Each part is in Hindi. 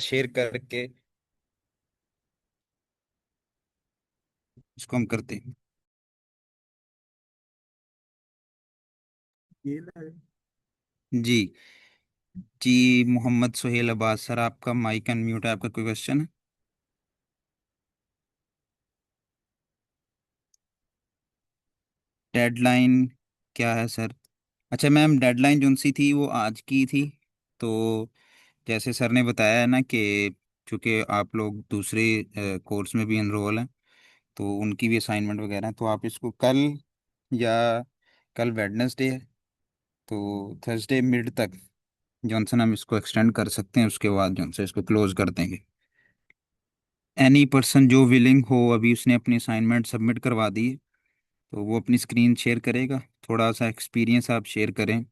शेयर करके इसको हम करते हैं। जी। जी, मोहम्मद सुहेल अब्बास सर, आपका माइक अनम्यूट है। आपका कोई क्वेश्चन है? डेडलाइन क्या है सर? अच्छा मैम, डेडलाइन जो सी थी वो आज की थी। तो जैसे सर ने बताया है ना कि चूंकि आप लोग दूसरे कोर्स में भी इनरोल हैं, तो उनकी भी असाइनमेंट वगैरह है, तो आप इसको कल या कल वेडनेसडे है, तो थर्सडे मिड तक जॉनसन हम इसको एक्सटेंड कर सकते हैं। उसके बाद जॉनसन इसको क्लोज कर देंगे। एनी पर्सन जो विलिंग हो, अभी उसने अपनी असाइनमेंट सबमिट करवा दी है, तो वो अपनी स्क्रीन शेयर करेगा। थोड़ा सा एक्सपीरियंस आप शेयर करें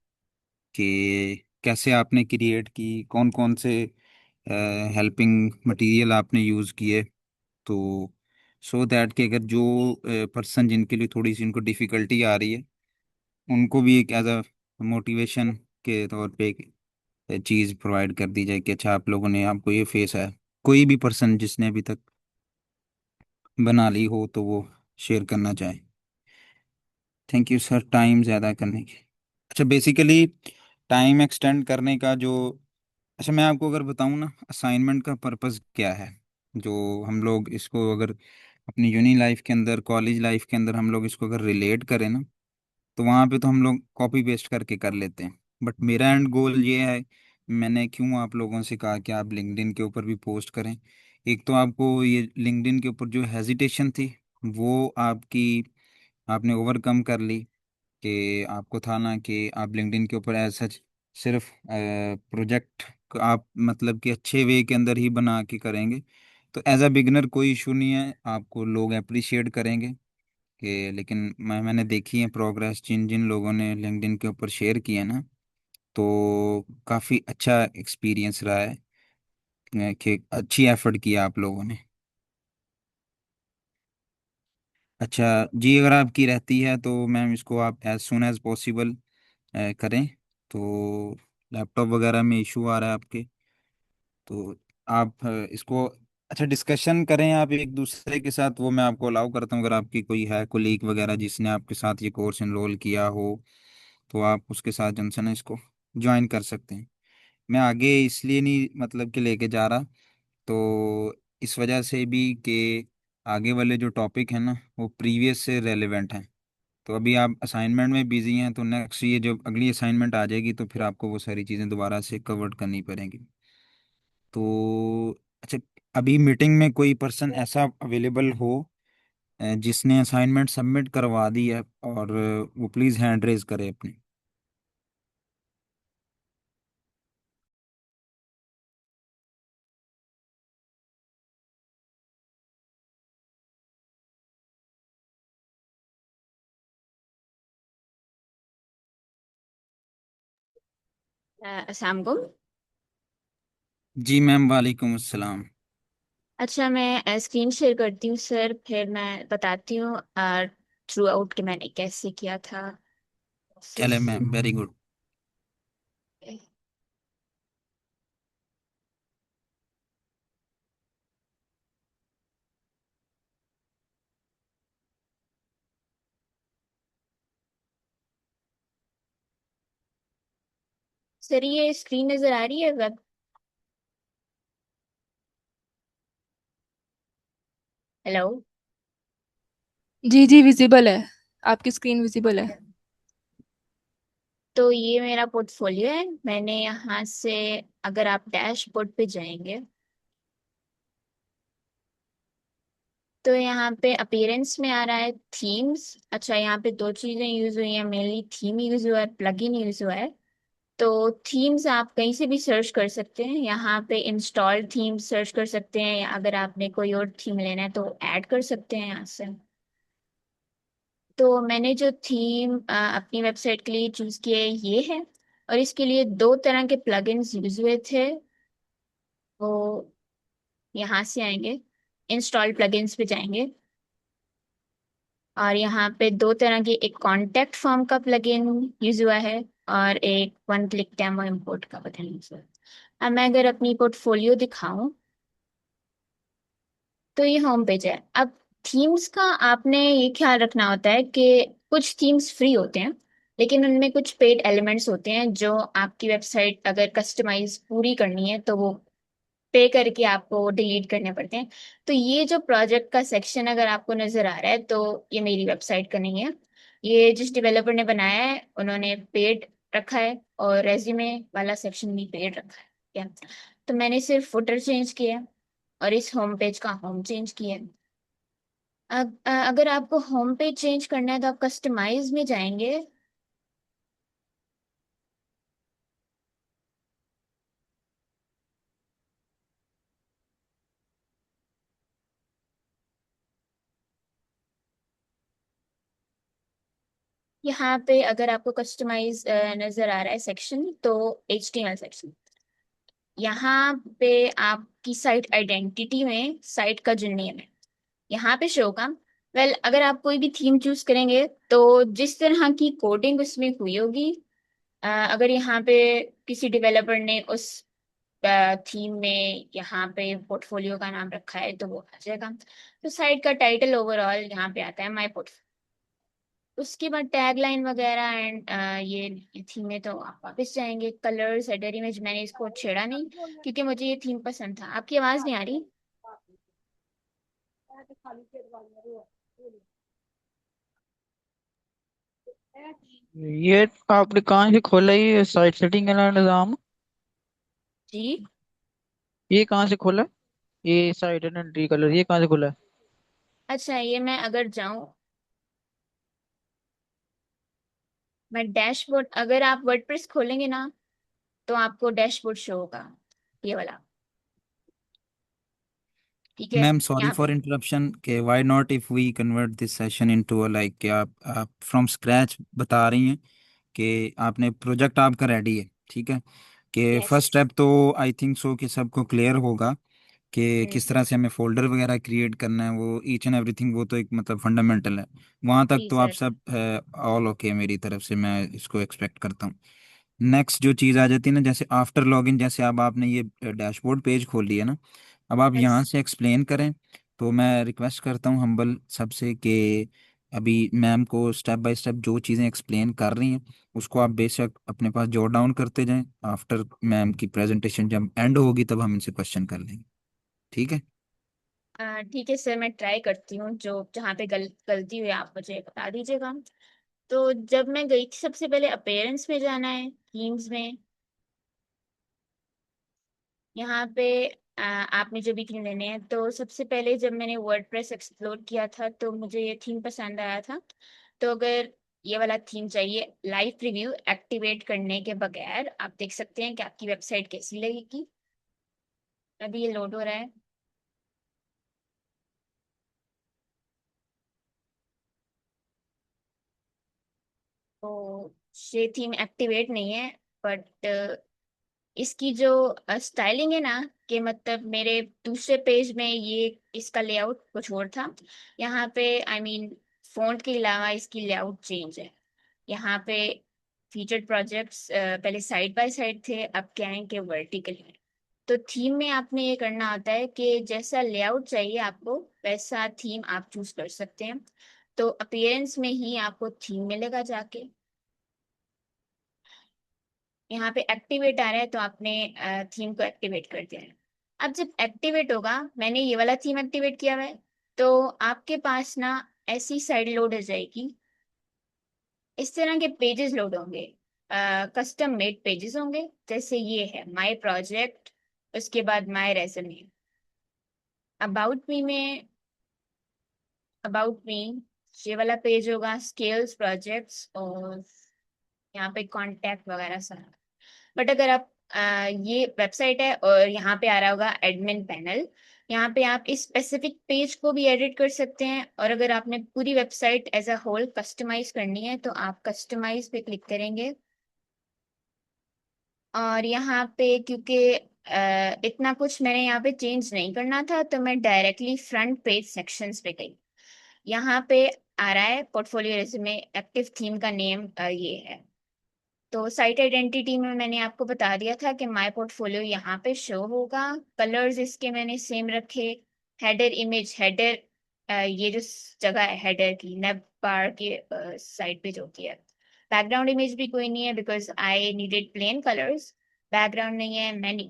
कि कैसे आपने क्रिएट की, कौन कौन से हेल्पिंग मटेरियल आपने यूज़ किए। तो सो दैट कि अगर जो पर्सन जिनके लिए थोड़ी सी इनको डिफ़िकल्टी आ रही है, उनको भी एक एज अ मोटिवेशन के तौर पे एक चीज़ प्रोवाइड कर दी जाए कि अच्छा आप लोगों ने, आपको ये फेस है। कोई भी पर्सन जिसने अभी तक बना ली हो तो वो शेयर करना चाहे। थैंक यू सर टाइम ज़्यादा करने के। अच्छा बेसिकली टाइम एक्सटेंड करने का जो, अच्छा मैं आपको अगर बताऊं ना, असाइनमेंट का पर्पस क्या है। जो हम लोग इसको अगर अपनी यूनी लाइफ के अंदर, कॉलेज लाइफ के अंदर हम लोग इसको अगर रिलेट करें ना, तो वहाँ पे तो हम लोग कॉपी पेस्ट करके कर लेते हैं। बट मेरा एंड गोल ये है, मैंने क्यों आप लोगों से कहा कि आप लिंक्डइन के ऊपर भी पोस्ट करें। एक तो आपको ये लिंक्डइन के ऊपर जो हेजिटेशन थी, वो आपने ओवरकम कर ली। कि आपको था ना कि आप लिंक्डइन के ऊपर एज सच सिर्फ प्रोजेक्ट आप मतलब कि अच्छे वे के अंदर ही बना के करेंगे, तो एज अ बिगनर कोई इशू नहीं है, आपको लोग अप्रिशिएट करेंगे। कि लेकिन मैंने देखी है प्रोग्रेस, जिन जिन लोगों ने लिंक्डइन के ऊपर शेयर किया ना, तो काफ़ी अच्छा एक्सपीरियंस रहा है। कि अच्छी एफर्ट किया आप लोगों ने। अच्छा जी, अगर आपकी रहती है तो मैम इसको आप एज सुन एज पॉसिबल करें। तो लैपटॉप वगैरह में इशू आ रहा है आपके, तो आप इसको अच्छा डिस्कशन करें आप एक दूसरे के साथ, वो मैं आपको अलाउ करता हूँ। अगर आपकी कोई है कोलीग वगैरह जिसने आपके साथ ये कोर्स इनरोल किया हो, तो आप उसके साथ जमसन इसको ज्वाइन कर सकते हैं। मैं आगे इसलिए नहीं मतलब कि लेके जा रहा, तो इस वजह से भी कि आगे वाले जो टॉपिक है ना वो प्रीवियस से रेलेवेंट हैं। तो अभी आप असाइनमेंट में बिजी हैं, तो नेक्स्ट ये जो अगली असाइनमेंट आ जाएगी तो फिर आपको वो सारी चीज़ें दोबारा से कवर करनी पड़ेंगी। तो अच्छा, अभी मीटिंग में कोई पर्सन ऐसा अवेलेबल हो जिसने असाइनमेंट सबमिट करवा दी है, और वो प्लीज़ हैंड रेज करे अपनी। अस्सलाम वालेकुम। जी मैम, वालेकुम अस्सलाम। अच्छा, मैं स्क्रीन शेयर करती हूँ सर, फिर मैं बताती हूँ थ्रू आउट कि मैंने कैसे किया था। चले मैम, वेरी गुड। सर ये स्क्रीन नज़र आ रही है वेब? हेलो। जी जी विजिबल है। आपकी स्क्रीन विजिबल है। तो ये मेरा पोर्टफोलियो है। मैंने यहाँ से, अगर आप डैशबोर्ड पे जाएंगे तो यहाँ पे अपीयरेंस में आ रहा है थीम्स। अच्छा, यहाँ पे दो चीज़ें यूज़ हुई हैं, मेनली थीम यूज़ हुआ है, प्लगइन यूज़ हुआ है। तो थीम्स आप कहीं से भी सर्च कर सकते हैं। यहाँ पे इंस्टॉल थीम सर्च कर सकते हैं, या अगर आपने कोई और थीम लेना है तो ऐड कर सकते हैं यहाँ से। तो मैंने जो थीम अपनी वेबसाइट के लिए चूज किया है ये है। और इसके लिए दो तरह के प्लगइन्स यूज हुए थे। वो यहाँ से आएंगे, इंस्टॉल प्लगइन्स पे जाएंगे, और यहाँ पे दो तरह की, एक कॉन्टेक्ट फॉर्म का प्लगइन यूज हुआ है और एक वन क्लिक डेमो इम्पोर्ट का प्लगइन यूज हुआ है। अब मैं अगर अपनी पोर्टफोलियो दिखाऊं तो ये होम पेज है। अब थीम्स का आपने ये ख्याल रखना होता है कि कुछ थीम्स फ्री होते हैं, लेकिन उनमें कुछ पेड एलिमेंट्स होते हैं जो आपकी वेबसाइट अगर कस्टमाइज पूरी करनी है तो वो पे करके आपको डिलीट करने पड़ते हैं। तो ये जो प्रोजेक्ट का सेक्शन अगर आपको नजर आ रहा है तो ये मेरी वेबसाइट का नहीं है। ये जिस डेवलपर ने बनाया है उन्होंने पेड रखा है, और रेज्यूमे वाला सेक्शन भी पेड रखा है। क्या, तो मैंने सिर्फ फुटर चेंज किया है और इस होम पेज का होम चेंज किया है। अगर आपको होम पेज चेंज करना है तो आप कस्टमाइज में जाएंगे। यहाँ पे अगर आपको कस्टमाइज नजर आ रहा है सेक्शन, तो HTML सेक्शन, यहाँ पे आपकी साइट आइडेंटिटी में साइट का जो नेम है यहाँ पे शो होगा। वेल, अगर आप कोई भी थीम चूज करेंगे तो जिस तरह की कोडिंग उसमें हुई होगी, अगर यहाँ पे किसी डेवलपर ने उस थीम में यहाँ पे पोर्टफोलियो का नाम रखा है तो वो आ जाएगा। तो साइट का टाइटल ओवरऑल यहाँ पे आता है माई पोर्टफोलियो। उसके बाद टैगलाइन वगैरह एंड ये थीम में तो आप वापस जाएंगे। कलर्स, हेडर इमेज, मैंने इसको छेड़ा नहीं क्योंकि मुझे ये थीम पसंद था। आपकी आवाज नहीं आ रही? ये आपने कहाँ से खोला ये साइट सेटिंग का निजाम? जी। ये कहाँ से खोला? ये साइट एंट्री कलर ये कहाँ से खोला है? अच्छा, ये मैं अगर जाऊं, मैं डैशबोर्ड, अगर आप वर्डप्रेस खोलेंगे ना तो आपको डैशबोर्ड शो होगा, ये वाला। ठीक है। मैम सॉरी यहाँ पे फॉर इंटरप्शन के why not if we convert this session into a like कि आप फ्रॉम स्क्रैच बता रही हैं कि आपने प्रोजेक्ट आपका रेडी है, ठीक है। कि यस। फर्स्ट स्टेप तो आई थिंक सो कि सबको क्लियर होगा कि हम्म। किस तरह से हमें फोल्डर वगैरह क्रिएट करना है, वो ईच एंड एवरीथिंग वो तो एक मतलब फंडामेंटल है। वहाँ तक जी तो आप सर। सब ऑल ओके मेरी तरफ से, मैं इसको एक्सपेक्ट करता हूँ। नेक्स्ट जो चीज़ आ जाती है ना, जैसे आफ्टर लॉगिन, जैसे अब आपने ये डैशबोर्ड पेज खोल लिया ना, अब आप यस। यहाँ से एक्सप्लेन करें। तो मैं रिक्वेस्ट करता हूँ हम्बल सबसे कि अभी मैम को स्टेप बाय स्टेप जो चीज़ें एक्सप्लेन कर रही हैं उसको आप बेशक अपने पास जॉट डाउन करते जाएं। आफ्टर मैम की प्रेजेंटेशन जब एंड होगी तब हम इनसे क्वेश्चन कर लेंगे, ठीक है। ठीक है सर, मैं ट्राई करती हूँ। जो जहाँ पे गलती हुई आप मुझे बता दीजिएगा। तो जब मैं गई थी, सबसे पहले अपीयरेंस में जाना है, थीम्स में। यहाँ पे आपने जो भी थीम लेने हैं, तो सबसे पहले जब मैंने वर्डप्रेस एक्सप्लोर किया था तो मुझे ये थीम पसंद आया था। तो अगर ये वाला थीम चाहिए लाइव रिव्यू एक्टिवेट करने के बगैर, आप देख सकते हैं कि आपकी वेबसाइट कैसी लगेगी। अभी ये लोड हो रहा है। तो ये थीम एक्टिवेट नहीं है, बट इसकी जो स्टाइलिंग है ना, कि मतलब मेरे दूसरे पेज में ये इसका लेआउट कुछ और था। यहाँ पे आई मीन फॉन्ट के अलावा इसकी लेआउट चेंज है। यहाँ पे फीचर्ड प्रोजेक्ट्स पहले साइड बाय साइड थे, अब क्या है कि वर्टिकल है। तो थीम में आपने ये करना होता है कि जैसा लेआउट चाहिए आपको वैसा थीम आप चूज कर सकते हैं। तो अपीयरेंस में ही आपको थीम मिलेगा जाके। यहाँ पे एक्टिवेट आ रहा है तो आपने थीम को एक्टिवेट कर दिया है। अब जब एक्टिवेट होगा, मैंने ये वाला थीम एक्टिवेट किया हुआ है, तो आपके पास ना ऐसी साइड लोड हो जाएगी। इस तरह के पेजेस लोड होंगे, कस्टम मेड पेजेस होंगे। जैसे ये है माय प्रोजेक्ट, उसके बाद माय रेज्यूमे, अबाउट मी में, अबाउट मी ये वाला पेज होगा, स्किल्स प्रोजेक्ट्स, और यहाँ पे कॉन्टैक्ट वगैरह सारा। बट अगर आप ये वेबसाइट है और यहाँ पे आ रहा होगा एडमिन पैनल, यहाँ पे आप इस स्पेसिफिक पेज को भी एडिट कर सकते हैं। और अगर आपने पूरी website as a whole customise करनी है तो आप कस्टमाइज पे क्लिक करेंगे। और यहाँ पे क्योंकि इतना कुछ मैंने यहाँ पे चेंज नहीं करना था तो मैं डायरेक्टली फ्रंट पेज सेक्शंस पे गई। यहाँ पे आ रहा है पोर्टफोलियो रेज्यूमे, एक्टिव थीम का नेम ये है। तो साइट आइडेंटिटी में मैंने आपको बता दिया था कि माय पोर्टफोलियो यहाँ पे शो होगा। कलर्स इसके मैंने सेम रखे। हेडर इमेज, हेडर ये जो जगह है हेडर की, नेव बार के साइड पे जो होती है। बैकग्राउंड इमेज भी कोई नहीं है because I needed plain colours. Background नहीं है। मेन्यू,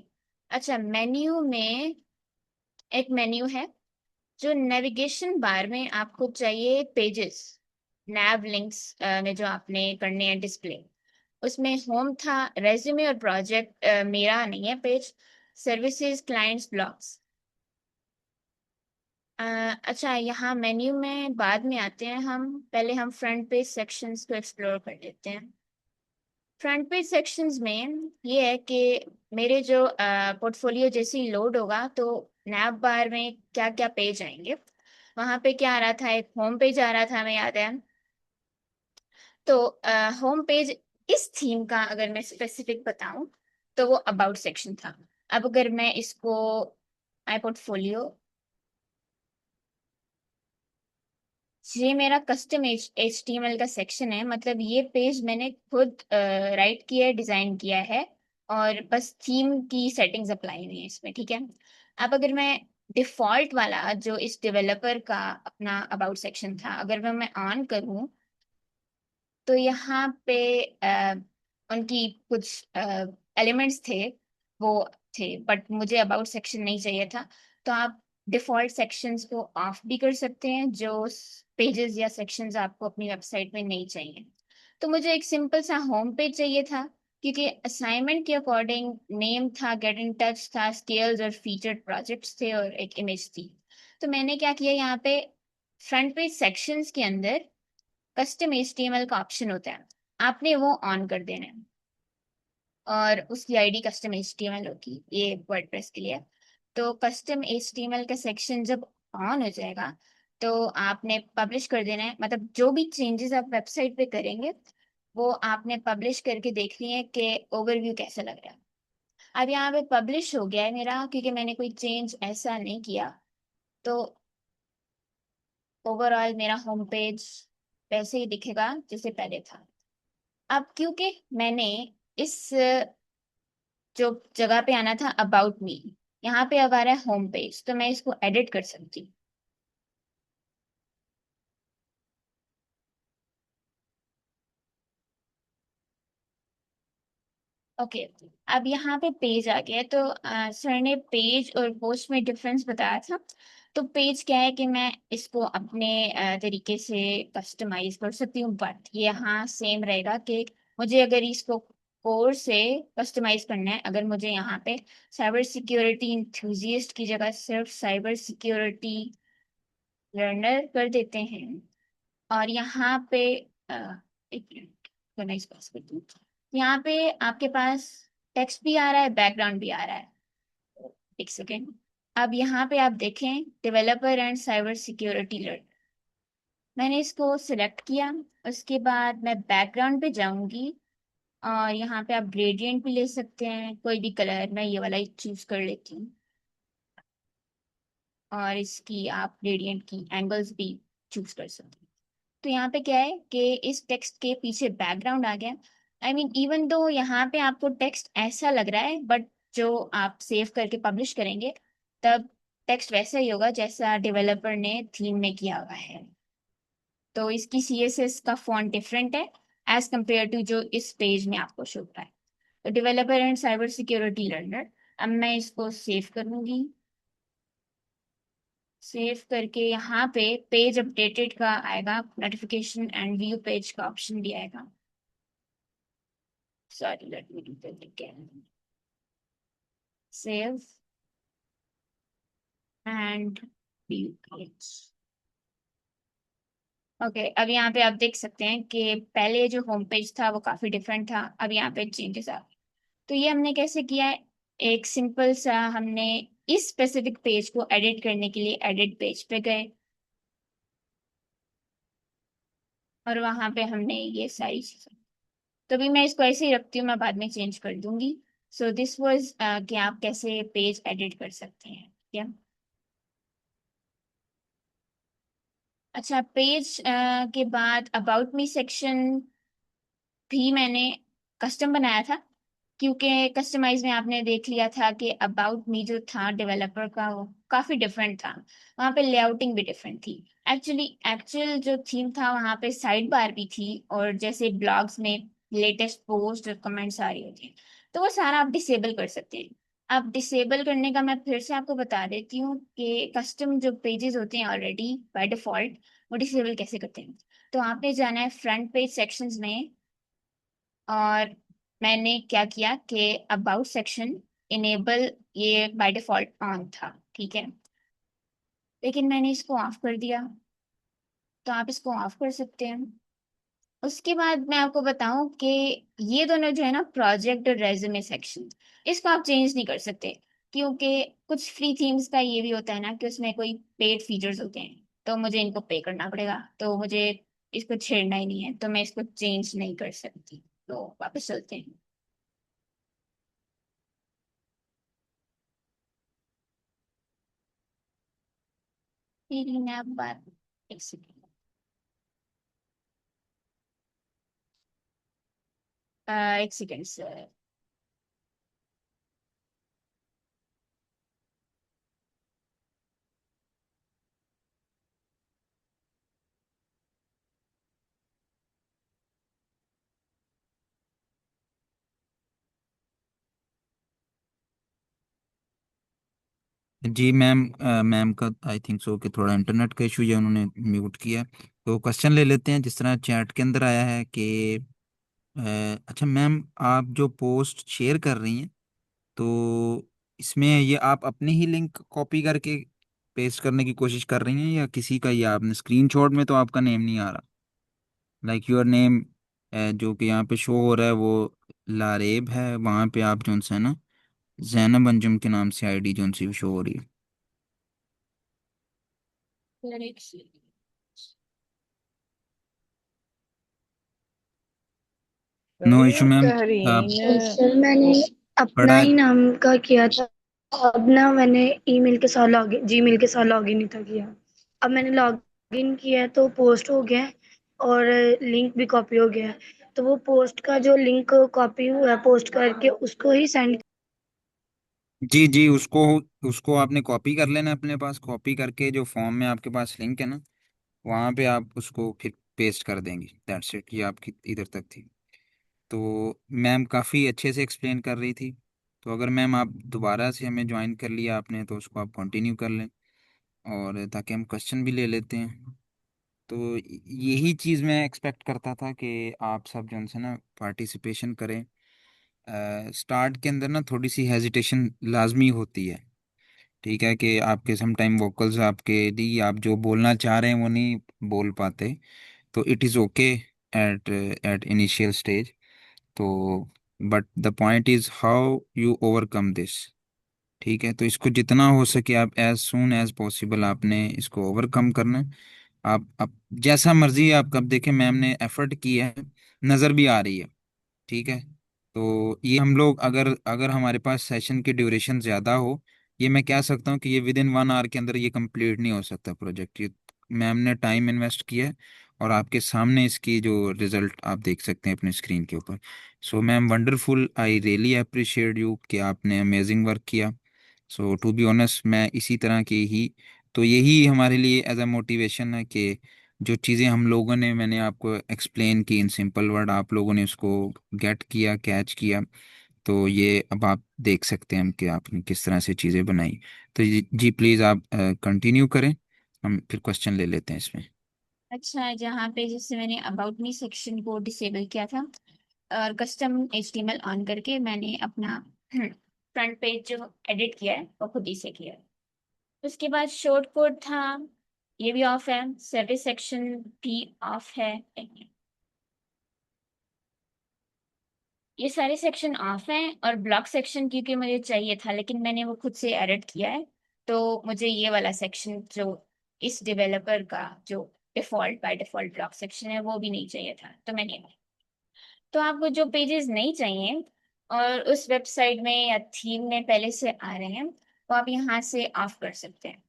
अच्छा मेन्यू में एक मेन्यू है जो नेविगेशन बार में आपको चाहिए। पेजेस, नैव लिंक्स में जो आपने करने हैं डिस्प्ले, उसमें होम था, रेज्यूमे और प्रोजेक्ट मेरा नहीं है पेज, सर्विसेज, क्लाइंट्स, ब्लॉग्स। अच्छा, यहाँ मेन्यू में बाद में आते हैं हम, पहले हम फ्रंट पेज सेक्शंस को एक्सप्लोर कर लेते हैं। फ्रंट पेज सेक्शंस में ये है कि मेरे जो पोर्टफोलियो जैसे ही लोड होगा तो नैव बार में क्या क्या पेज आएंगे। वहां पे क्या आ रहा था, एक होम पेज आ रहा था, हमें याद है। तो होम पेज इस थीम का अगर मैं स्पेसिफिक बताऊं तो वो अबाउट सेक्शन था। अब अगर मैं इसको माय पोर्टफोलियो, ये मेरा कस्टम HTML का सेक्शन है, मतलब ये पेज मैंने खुद राइट किया है, डिजाइन किया है, और बस थीम की सेटिंग्स अप्लाई हुई है इसमें, ठीक है। अब अगर मैं डिफॉल्ट वाला जो इस डेवलपर का अपना अबाउट सेक्शन था, अगर मैं ऑन करूं तो यहाँ पे उनकी कुछ एलिमेंट्स थे, वो थे, बट मुझे अबाउट सेक्शन नहीं चाहिए था। तो आप डिफॉल्ट सेक्शंस को ऑफ भी कर सकते हैं जो पेजेस या सेक्शंस आपको अपनी वेबसाइट में नहीं चाहिए। तो मुझे एक सिंपल सा होम पेज चाहिए था, क्योंकि असाइनमेंट के अकॉर्डिंग नेम था, गेट इन टच था, स्केल्स और फीचर्ड प्रोजेक्ट्स थे, और एक इमेज थी। तो मैंने क्या किया, यहाँ पे फ्रंट पेज सेक्शंस के अंदर कस्टम HTML का ऑप्शन होता है, आपने वो ऑन कर देना है, और उसकी आईडी कस्टम HTML होगी, ये वर्डप्रेस के लिए। तो कस्टम HTML का सेक्शन जब ऑन हो जाएगा तो आपने पब्लिश कर देना है, मतलब जो भी चेंजेस आप वेबसाइट पे करेंगे वो आपने पब्लिश करके देखनी है कि ओवरव्यू कैसा लग रहा है। अब यहाँ पे पब्लिश हो गया है मेरा, क्योंकि मैंने कोई चेंज ऐसा नहीं किया। तो ओवरऑल मेरा होम पेज वैसे ही दिखेगा जैसे पहले था। अब क्योंकि मैंने इस जो जगह पे आना था अबाउट मी, यहाँ पे अब आ रहा है होम पेज, तो मैं इसको एडिट कर सकती हूँ। ओके, अब यहाँ पे पेज आ गया है। तो सर ने पेज और पोस्ट में डिफरेंस बताया था। तो पेज क्या है कि मैं इसको अपने तरीके से कस्टमाइज कर सकती हूँ, बट ये यहाँ सेम रहेगा कि मुझे अगर इसको कोर से कस्टमाइज करना है, अगर मुझे यहाँ पे साइबर सिक्योरिटी इंथुजियस्ट की जगह सिर्फ साइबर सिक्योरिटी लर्नर कर देते हैं, और यहाँ पे अ, एक मिनट, तो मैं इस पास कर दूँ। यहाँ पे आपके पास टेक्स्ट भी आ रहा है, बैकग्राउंड भी आ रहा है। एक सेकेंड, अब यहाँ पे आप देखें developer and cyber security learner, मैंने इसको सिलेक्ट किया। उसके बाद मैं बैकग्राउंड पे जाऊंगी, और यहाँ पे आप ग्रेडियंट भी ले सकते हैं, कोई भी कलर, मैं ये वाला ही चूज कर लेती हूँ। और इसकी आप ग्रेडियंट की एंगल्स भी चूज कर सकते हैं। तो यहाँ पे क्या है कि इस टेक्स्ट के पीछे बैकग्राउंड आ गया। आई मीन इवन दो यहाँ पे आपको टेक्स्ट ऐसा लग रहा है, बट जो आप सेव करके पब्लिश करेंगे तब टेक्स्ट वैसा ही होगा जैसा डेवलपर ने थीम में किया हुआ है। तो इसकी CSS का फॉन्ट डिफरेंट है एज कम्पेयर टू जो इस पेज में आपको शो हो रहा है। तो developer and cyber security learner, अब मैं इसको सेव करूंगी। सेव करके यहाँ पे पेज अपडेटेड का आएगा नोटिफिकेशन, एंड व्यू पेज का ऑप्शन भी आएगा। Sorry, let me do that again. Save and view page. Okay, अब यहाँ पे आप देख सकते हैं कि पहले जो होम पेज था वो काफी डिफरेंट था, अब यहाँ पे चेंजेस आ गए। तो ये हमने कैसे किया है, एक सिंपल सा हमने इस स्पेसिफिक पेज को एडिट करने के लिए एडिट पेज पे गए, और वहां पे हमने ये सारी चीजें, तो भी मैं इसको ऐसे ही रखती हूँ, मैं बाद में चेंज कर दूंगी। सो दिस वाज कि आप कैसे पेज एडिट कर सकते हैं, क्या। अच्छा, पेज के बाद अबाउट मी सेक्शन भी मैंने कस्टम बनाया था, क्योंकि कस्टमाइज में आपने देख लिया था कि अबाउट मी जो था डेवलपर का वो काफी डिफरेंट था। वहाँ पे लेआउटिंग भी डिफरेंट थी। एक्चुअली एक्चुअल जो थीम था वहाँ पे साइड बार भी थी, और जैसे ब्लॉग्स में लेटेस्ट पोस्ट और कमेंट्स आ रही होती हैं, तो वो सारा आप डिसेबल कर सकते हैं। आप डिसेबल करने का मैं फिर से आपको बता देती हूँ कि कस्टम जो पेजेस होते हैं ऑलरेडी बाय डिफॉल्ट, वो डिसेबल कैसे करते हैं। तो आपने जाना है फ्रंट पेज सेक्शंस में, और मैंने क्या किया कि अबाउट सेक्शन इनेबल, ये बाय डिफॉल्ट ऑन था, ठीक है, लेकिन मैंने इसको ऑफ कर दिया। तो आप इसको ऑफ कर सकते हैं। उसके बाद मैं आपको बताऊं कि ये दोनों जो है ना, प्रोजेक्ट और रेज्यूमे सेक्शन, इसको आप चेंज नहीं कर सकते, क्योंकि कुछ फ्री थीम्स का ये भी होता है ना कि उसमें कोई पेड फीचर्स होते हैं, तो मुझे इनको पे करना पड़ेगा, तो मुझे इसको छेड़ना ही नहीं है, तो मैं इसको चेंज नहीं कर सकती। तो वापस चलते हैं। मेरी ना बात, एक सेकेंड, एक सेकेंड सर। जी मैम, मैम का आई थिंक सो कि थोड़ा इंटरनेट का इशू है, उन्होंने म्यूट किया। तो क्वेश्चन ले लेते हैं जिस तरह चैट के अंदर आया है कि अ, अच्छा मैम, आप जो पोस्ट शेयर कर रही हैं, तो इसमें ये आप अपने ही लिंक कॉपी करके पेस्ट करने की कोशिश कर रही हैं या किसी का? या आपने स्क्रीनशॉट में तो आपका नेम नहीं आ रहा, लाइक योर नेम जो कि यहाँ पे शो हो रहा है वो लारेब है, वहाँ पे आप जो है ना जैनब अंजुम के नाम से आईडी जो सी शो हो रही है। सर एक second. No sir issue ma'am. आप करीन सर मैंने अपना बड़ा ही नाम का किया था। अब ना मैंने ईमेल के साथ लॉगिन, जीमेल के साथ लॉगिन नहीं था किया। अब मैंने लॉगिन किया है तो पोस्ट हो गया है और लिंक भी कॉपी हो गया है। तो वो पोस्ट का जो लिंक कॉपी हुआ है पोस्ट करके उसको ही सेंड। जी जी, उसको उसको आपने कॉपी कर लेना अपने पास, कॉपी करके जो फॉर्म में आपके पास लिंक है ना, वहाँ पे आप उसको फिर पेस्ट कर देंगी। दैट्स इट, ये आपकी इधर तक थी। तो मैम काफ़ी अच्छे से एक्सप्लेन कर रही थी। तो अगर मैम आप दोबारा से हमें ज्वाइन कर लिया आपने, तो उसको आप कंटिन्यू कर लें, और ताकि हम क्वेश्चन भी ले लेते हैं। तो यही चीज़ मैं एक्सपेक्ट करता था कि आप सब जो है ना पार्टिसिपेशन करें। स्टार्ट के अंदर ना थोड़ी सी हेजिटेशन लाजमी होती है, ठीक है, कि आपके सम टाइम वोकल्स आपके दी आप जो बोलना चाह रहे हैं वो नहीं बोल पाते। तो it is okay at at initial stage. तो but the point is how overcome overcome this. ठीक है, तो इसको जितना हो सके आप एज सून एज पॉसिबल आपने इसको ओवरकम करना है। आप जैसा मर्जी आप कब देखें, मैम ने एफर्ट की है, नज़र भी आ रही है। ठीक है, तो ये हम लोग अगर अगर हमारे पास सेशन की ड्यूरेशन ज़्यादा हो, ये मैं कह सकता हूँ कि ये विद इन 1 आवर के अंदर ये कंप्लीट नहीं हो सकता प्रोजेक्ट। ये मैम ने टाइम इन्वेस्ट किया है, और आपके सामने इसकी जो रिजल्ट आप देख सकते हैं अपने स्क्रीन के ऊपर। So ma'am wonderful, I really appreciate you कि आपने अमेजिंग वर्क किया। सो टू बी ऑनेस्ट, मैं इसी तरह की ही, तो यही हमारे लिए एज अ मोटिवेशन है कि जो चीज़ें हम लोगों ने, मैंने आपको एक्सप्लेन की इन सिंपल वर्ड, आप लोगों ने उसको गेट किया, कैच किया। तो ये अब आप देख सकते हैं कि आपने किस तरह से चीज़ें बनाई। तो जी प्लीज़ आप कंटिन्यू करें, हम फिर क्वेश्चन ले लेते हैं इसमें। अच्छा, जहाँ पे जैसे मैंने अबाउट मी सेक्शन को डिसेबल किया था और कस्टम HTML ऑन करके मैंने अपना फ्रंट पेज जो एडिट किया है वो खुद ही से किया है। उसके बाद शॉर्ट कोड था, ये भी ऑफ है, सर्विस सेक्शन भी ऑफ है। ये सारे सेक्शन ऑफ हैं, और ब्लॉक सेक्शन क्योंकि मुझे चाहिए था लेकिन मैंने वो खुद से एडिट किया है, तो मुझे ये वाला सेक्शन जो इस डेवलपर का जो default by default block section है वो भी नहीं चाहिए था, तो मैंने, तो आपको जो पेजेस नहीं चाहिए और उस वेबसाइट में या थीम में पहले से आ रहे हैं, वो आप यहाँ से ऑफ कर सकते हैं।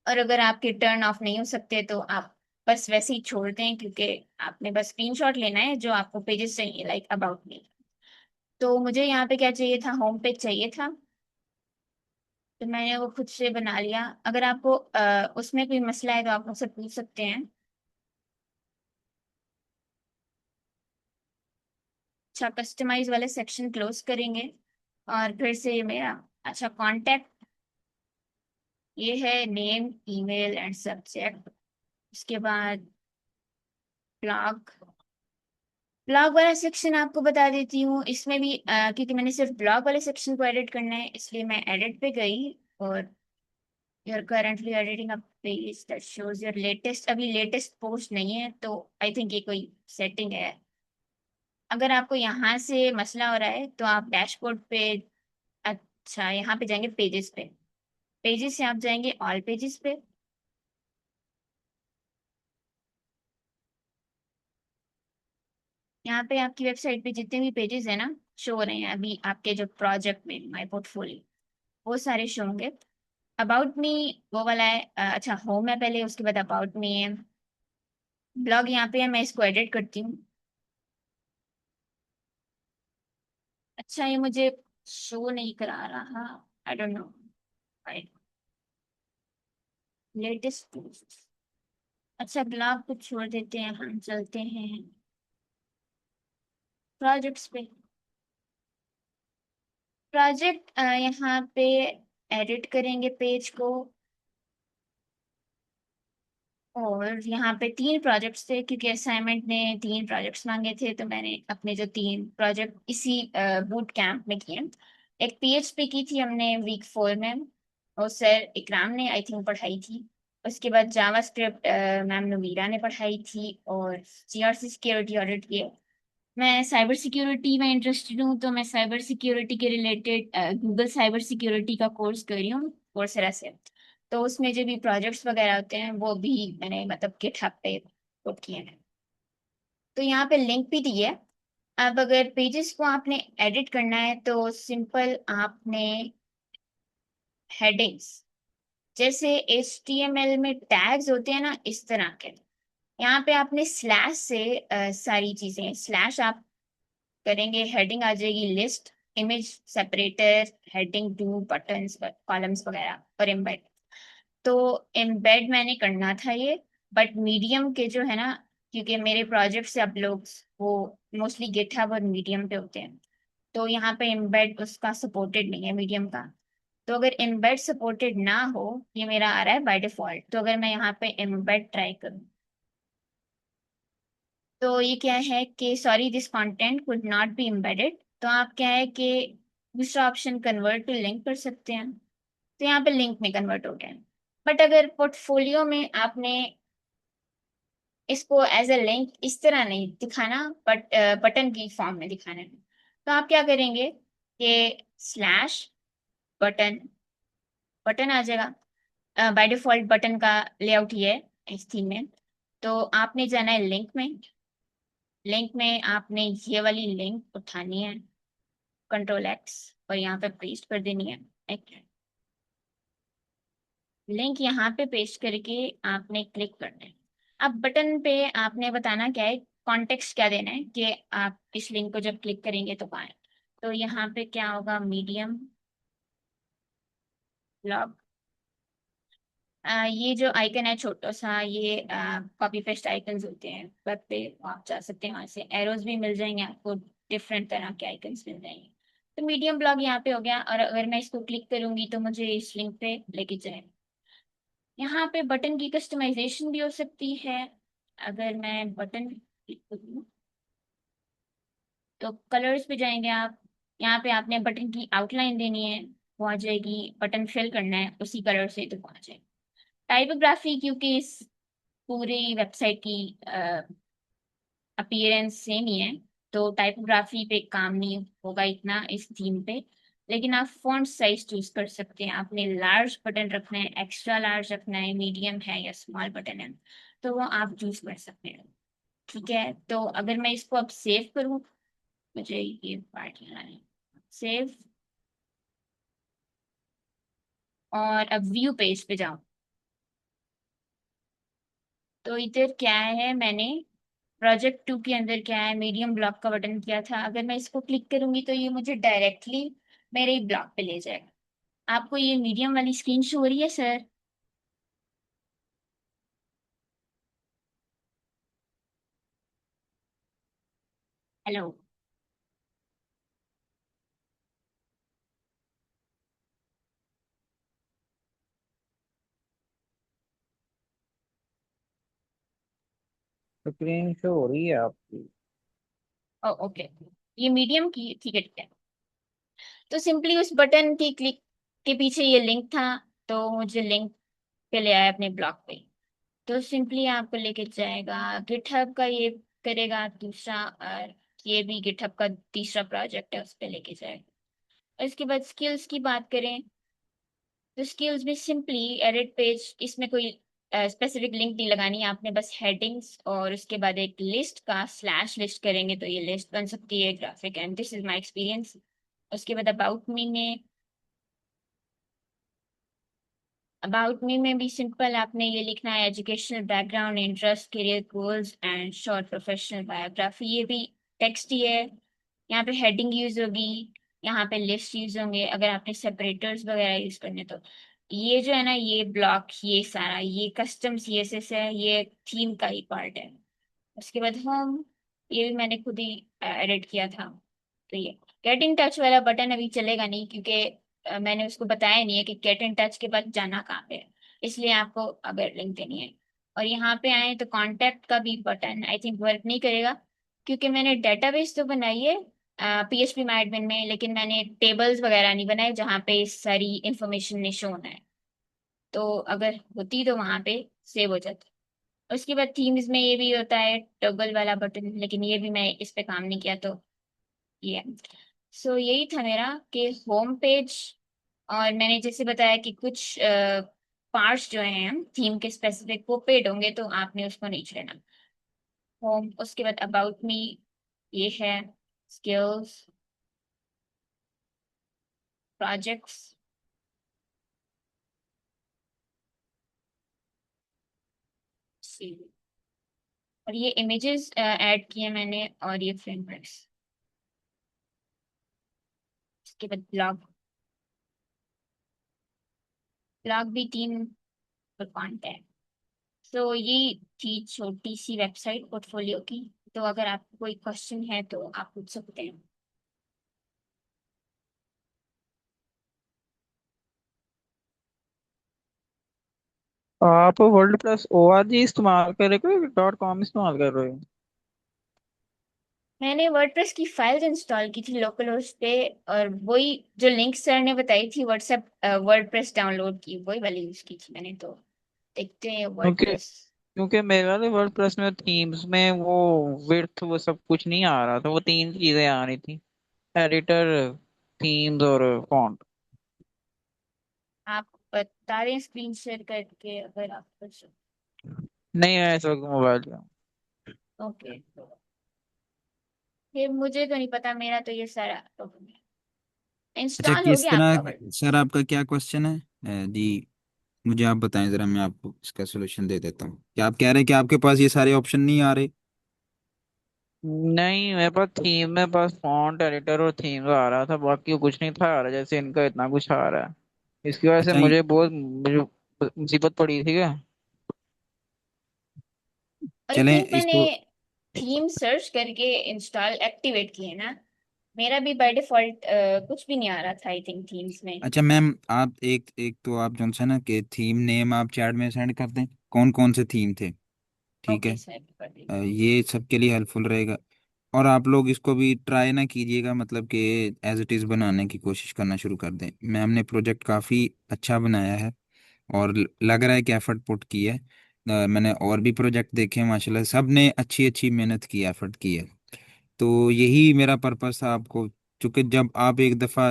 और अगर आपके टर्न ऑफ नहीं हो सकते तो आप बस वैसे ही छोड़ दें, क्योंकि आपने बस स्क्रीनशॉट लेना है जो आपको पेजेस चाहिए, लाइक अबाउट मी। तो मुझे यहाँ पे क्या चाहिए था, होम पेज चाहिए था, तो मैंने वो खुद से बना लिया। अगर आपको उसमें कोई मसला है तो आप मुझसे पूछ सकते हैं। अच्छा, कस्टमाइज वाले सेक्शन क्लोज करेंगे और फिर से ये मेरा, अच्छा कांटेक्ट, ये है नेम ईमेल एंड सब्जेक्ट। उसके बाद ब्लॉग, ब्लॉग वाला सेक्शन आपको बता देती हूँ। इसमें भी क्योंकि मैंने सिर्फ ब्लॉग वाले सेक्शन को एडिट करना है, इसलिए मैं एडिट पे गई और you're currently editing a page that shows your latest, अभी लेटेस्ट पोस्ट नहीं है, तो आई थिंक ये कोई सेटिंग है। अगर आपको यहाँ से मसला हो रहा है तो आप डैशबोर्ड पे, अच्छा यहाँ पे जाएंगे पेजेस पे, पेजेस से आप जाएंगे ऑल पेजेस पे। यहाँ पे आपकी वेबसाइट पे जितने भी पेजेस है ना शो हो रहे हैं अभी आपके जो प्रोजेक्ट में माय पोर्टफोलियो, वो सारे शो होंगे। अबाउट मी वो वाला है, अच्छा होम है पहले, उसके बाद अबाउट मी है, ब्लॉग यहाँ पे है, मैं इसको एडिट करती हूँ। अच्छा ये मुझे शो नहीं करा रहा, I don't know, latest post. अच्छा ब्लॉग को छोड़ देते हैं, हम चलते हैं प्रोजेक्ट्स पे। प्रोजेक्ट यहाँ पे एडिट करेंगे पेज को, और यहाँ पे 3 प्रोजेक्ट्स थे क्योंकि असाइनमेंट ने 3 प्रोजेक्ट्स मांगे थे, तो मैंने अपने जो 3 प्रोजेक्ट इसी बूट कैंप में किए। एक पीएचपी की थी हमने वीक 4 में, और सर इकराम ने आई थिंक पढ़ाई थी। उसके बाद जावास्क्रिप्ट मैम नवीरा ने पढ़ाई थी, और जीआरसी सिक्योरिटी ऑडिट किए। मैं साइबर सिक्योरिटी में इंटरेस्टेड हूँ, तो मैं साइबर सिक्योरिटी के रिलेटेड गूगल साइबर सिक्योरिटी का कोर्स कर रही हूँ कोर्सेरा से। तो उसमें जो भी प्रोजेक्ट्स वगैरह होते हैं वो भी मैंने मतलब गिटहब पे पुट किए हैं। तो यहाँ पे लिंक भी दी है। अब अगर पेजेस को आपने एडिट करना है तो सिंपल आपने हेडिंग्स, जैसे HTML में टैग्स होते हैं ना इस तरह के, यहाँ पे आपने स्लैश से सारी चीजें स्लैश आप करेंगे, हेडिंग आ जाएगी list, image separator, heading two, buttons, columns वगैरह, और एम्बेड। तो एम्बेड मैंने करना था ये, बट मीडियम के जो है ना, क्योंकि मेरे प्रोजेक्ट से आप लोग वो मोस्टली गिटहब और मीडियम पे होते हैं, तो यहाँ पे एम्बेड उसका सपोर्टेड नहीं है मीडियम का। तो अगर एम्बेड सपोर्टेड ना हो, ये मेरा आ रहा है बाय डिफॉल्ट, तो अगर मैं यहाँ पे एम्बेड ट्राई करूँ तो ये क्या है कि sorry this content could not be embedded, तो आप क्या है कि दूसरा ऑप्शन कन्वर्ट टू लिंक कर सकते हैं, तो यहाँ पे लिंक में कन्वर्ट हो गया है। बट अगर पोर्टफोलियो में आपने इसको एज ए लिंक इस तरह नहीं दिखाना, बट बटन की फॉर्म में दिखाना है, तो आप क्या करेंगे कि स्लैश बटन, बटन आ जाएगा बाय डिफॉल्ट, बटन का लेआउट ही है इस थीम में। तो आपने जाना है लिंक में, लिंक में आपने ये वाली लिंक उठानी है, Ctrl+X, और यहाँ पे पेस्ट कर देनी है। एक लिंक यहाँ पे पेस्ट करके आपने क्लिक करना है। अब बटन पे आपने बताना क्या है, कॉन्टेक्स्ट क्या देना है कि आप इस लिंक को जब क्लिक करेंगे तो पाए। तो यहाँ पे क्या होगा, मीडियम ब्लॉग, ये जो आइकन है छोटा सा, ये कॉपी पेस्ट आइकन्स होते हैं वेब पे, आप जा सकते हैं वहां से, एरोज भी मिल जाएंगे आपको, डिफरेंट तरह के आइकन्स मिल जाएंगे। तो मीडियम ब्लॉग यहाँ पे हो गया, और अगर मैं इसको क्लिक करूंगी तो मुझे इस लिंक पे लेके जाए। यहाँ पे बटन की कस्टमाइजेशन भी हो सकती है। अगर मैं बटन क्लिक करूँ तो कलर्स पे जाएंगे आप, यहाँ पे आपने बटन की आउटलाइन देनी है, वो आ जाएगी, बटन फिल करना है उसी कलर से तो आ जाएगा। टाइपोग्राफी, क्योंकि इस पूरी वेबसाइट की अपीयरेंस सेम ही है, तो टाइपोग्राफी पे काम नहीं होगा इतना इस थीम पे। लेकिन आप फॉन्ट साइज चूज कर सकते हैं, आपने लार्ज बटन रखना है, एक्स्ट्रा लार्ज रखना है, मीडियम है या स्मॉल बटन है, तो वो आप चूज कर सकते हैं। ठीक है, तो अगर मैं इसको अब सेव करूँ, मुझे ये पार्ट लेना है, सेव, और अब व्यू पेज पे जाऊँ, तो इधर क्या है, मैंने प्रोजेक्ट 2 के अंदर क्या है, मीडियम ब्लॉक का बटन क्या था। अगर मैं इसको क्लिक करूंगी तो ये मुझे डायरेक्टली मेरे ब्लॉक पे ले जाएगा। आपको ये मीडियम वाली स्क्रीन शो हो रही है सर? हेलो। स्क्रीन शो हो रही है आपकी? ओ ओके, ये मीडियम की, ठीक है ठीक है। तो सिंपली उस बटन की क्लिक के पीछे ये लिंक था, तो मुझे लिंक पे ले आया अपने ब्लॉग पे। तो सिंपली आपको लेके जाएगा गिटहब का, ये करेगा दूसरा, और ये भी गिटहब का तीसरा प्रोजेक्ट है, उस पे लेके जाएगा। और इसके बाद स्किल्स की बात करें तो स्किल्स में सिंपली एडिट पेज, इसमें कोई स्पेसिफिक लिंक नहीं लगानी है आपने, बस हेडिंग्स और उसके बाद एक लिस्ट का स्लैश लिस्ट करेंगे तो ये लिस्ट बन सकती है graphic, and this is my experience. उसके बाद अबाउट मी में भी सिंपल आपने ये लिखना है, educational background, interest, career goals and short professional biography. ये भी टेक्स्ट ही है। यहाँ पे हेडिंग यूज होगी, यहाँ पे लिस्ट यूज होंगे अगर आपने सेपरेटर्स वगैरह यूज करने तो। ये जो है ना, ये ब्लॉक, ये सारा ये कस्टम सीएसएस है, ये थीम का ही पार्ट है। उसके बाद होम, ये भी मैंने खुद ही एडिट किया था। तो ये गेट इन टच वाला बटन अभी चलेगा नहीं, क्योंकि मैंने उसको बताया नहीं है कि गेट इन टच के बाद जाना कहाँ पे है, इसलिए आपको अगर लिंक देनी है। और यहाँ पे आए तो कांटेक्ट का भी बटन आई थिंक वर्क नहीं करेगा, क्योंकि मैंने डेटाबेस तो बनाई है पीएचपी माय एडमिन में, लेकिन मैंने टेबल्स वगैरह नहीं बनाए जहाँ पे सारी इंफॉर्मेशन नहीं शो होना है। तो अगर होती तो वहां पे सेव हो जाता। उसके बाद थीम्स में ये भी होता है टॉगल वाला बटन, लेकिन ये भी मैं इस पे काम नहीं किया, तो ये। सो यही था मेरा कि होम पेज, और मैंने जैसे बताया कि कुछ पार्ट्स जो हैं थीम के स्पेसिफिक वो पेड होंगे, तो आपने उसको नहीं छेड़ना। होम, उसके बाद अबाउट मी, ये है स्किल्स, प्रोजेक्ट्स, और ये इमेजेस ऐड किए मैंने, और ये फ्रेमवर्क्स। उसके बाद ब्लॉग, ब्लॉग भी 3 पॉइंट है। सो ये थी छोटी सी वेबसाइट पोर्टफोलियो की। तो अगर आपको कोई क्वेश्चन है तो आप पूछ सकते हैं। आप वर्ल्ड प्लस ORG इस्तेमाल कर रहे हो, .com इस्तेमाल कर रहे हो? मैंने वर्डप्रेस की फाइल्स इंस्टॉल की थी लोकल होस्ट पे, और वही जो लिंक सर ने बताई थी व्हाट्सएप वर्डप्रेस डाउनलोड की, वही वाली यूज की थी मैंने। तो देखते हैं क्योंकि वर्डप्रेस। क्योंकि मेरे वाले वर्ल्ड प्लस में थीम्स में वो विड्थ वो सब कुछ नहीं आ रहा था, वो 3 चीजें आ रही थी: एडिटर, थीम्स और फॉन्ट। आप बता रहे हैं स्क्रीन शेयर करके अगर आप कर सकते। नहीं है इस वक्त मोबाइल पे। ओके, फिर मुझे तो नहीं पता, मेरा तो ये सारा प्रॉब्लम है। अच्छा, इंस्टॉल हो किस गया तरह, आपका वर्ड? सर आपका क्या क्वेश्चन है? जी, मुझे आप बताएं ज़रा, मैं आपको इसका सोल्यूशन दे देता हूँ। क्या आप कह रहे हैं कि आपके पास ये सारे ऑप्शन नहीं आ रहे? नहीं, मेरे पास थीम में बस फॉन्ट, एडिटर और थीम्स आ रहा था, बाकी कुछ नहीं था आ रहा, जैसे इनका इतना कुछ आ रहा है। इसकी वजह से अच्छा, मुझे मुसीबत पड़ी थी क्या? आई चलें थिंक मैंने इसको। थीम सर्च करके इंस्टॉल एक्टिवेट किए ना, मेरा भी बाय डिफॉल्ट कुछ भी नहीं आ रहा था आई थिंक थीम्स में। अच्छा मैम, आप एक एक तो आप जो है ना कि थीम नेम आप चैट में सेंड कर दें, कौन कौन से थीम थे। ठीक ओके है। सर, कर दीजिए। ये सबके लिए हेल्पफुल रहेगा। और आप लोग इसको भी ट्राई ना कीजिएगा, मतलब कि एज इट इज़ बनाने की कोशिश करना शुरू कर दें। मैम ने प्रोजेक्ट काफ़ी अच्छा बनाया है, और लग रहा है कि एफर्ट पुट की है। मैंने और भी प्रोजेक्ट देखे हैं, माशाल्लाह सब ने अच्छी अच्छी मेहनत की, एफर्ट की है। तो यही मेरा पर्पस था आपको, चूंकि जब आप एक दफ़ा,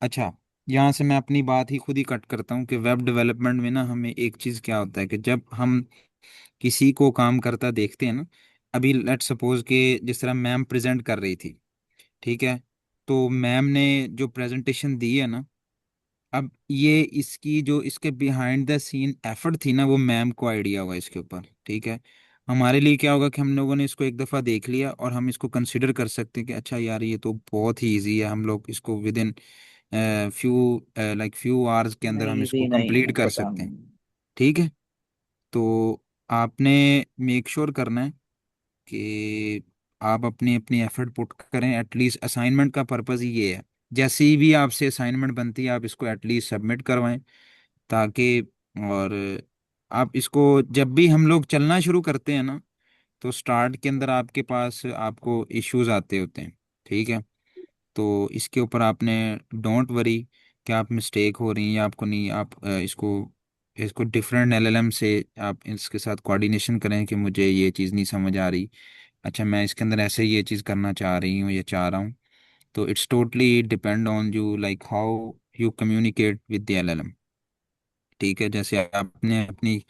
अच्छा, यहाँ से मैं अपनी बात ही खुद ही कट करता हूँ कि वेब डेवलपमेंट में ना हमें एक चीज़ क्या होता है कि जब हम किसी को काम करता देखते हैं ना, अभी लेट सपोज कि जिस तरह मैम प्रेजेंट कर रही थी, ठीक है, तो मैम ने जो प्रेजेंटेशन दी है ना, अब ये इसकी जो इसके बिहाइंड द सीन एफर्ट थी ना, वो मैम को आइडिया हुआ इसके ऊपर। ठीक है। हमारे लिए क्या होगा कि हम लोगों ने इसको एक दफ़ा देख लिया और हम इसको कंसिडर कर सकते हैं कि अच्छा यार ये तो बहुत ही इजी है, हम लोग इसको with in few few hours के अंदर हम नहीं इसको जी, नहीं कंप्लीट कर पता सकते हैं। नहीं। ठीक है। तो आपने मेक श्योर करना है कि आप अपनी अपनी एफर्ट पुट करें। एटलीस्ट असाइनमेंट का पर्पस ही ये है, जैसी भी आपसे असाइनमेंट बनती है आप इसको एटलीस्ट सबमिट करवाएं, ताकि और आप इसको जब भी हम लोग चलना शुरू करते हैं ना, तो स्टार्ट के अंदर आपके पास आपको इश्यूज आते होते हैं। ठीक है। तो इसके ऊपर आपने डोंट वरी कि आप मिस्टेक हो रही है या आपको नहीं, आप इसको इसको डिफरेंट एलएलएम से आप इसके साथ कोऑर्डिनेशन करें कि मुझे ये चीज़ नहीं समझ आ रही। अच्छा मैं इसके अंदर ऐसे ये चीज़ करना चाह रही हूँ, ये चाह रहा हूँ। तो it's totally depend on you, like how you communicate with the LLM. ठीक है। जैसे आपने अपनी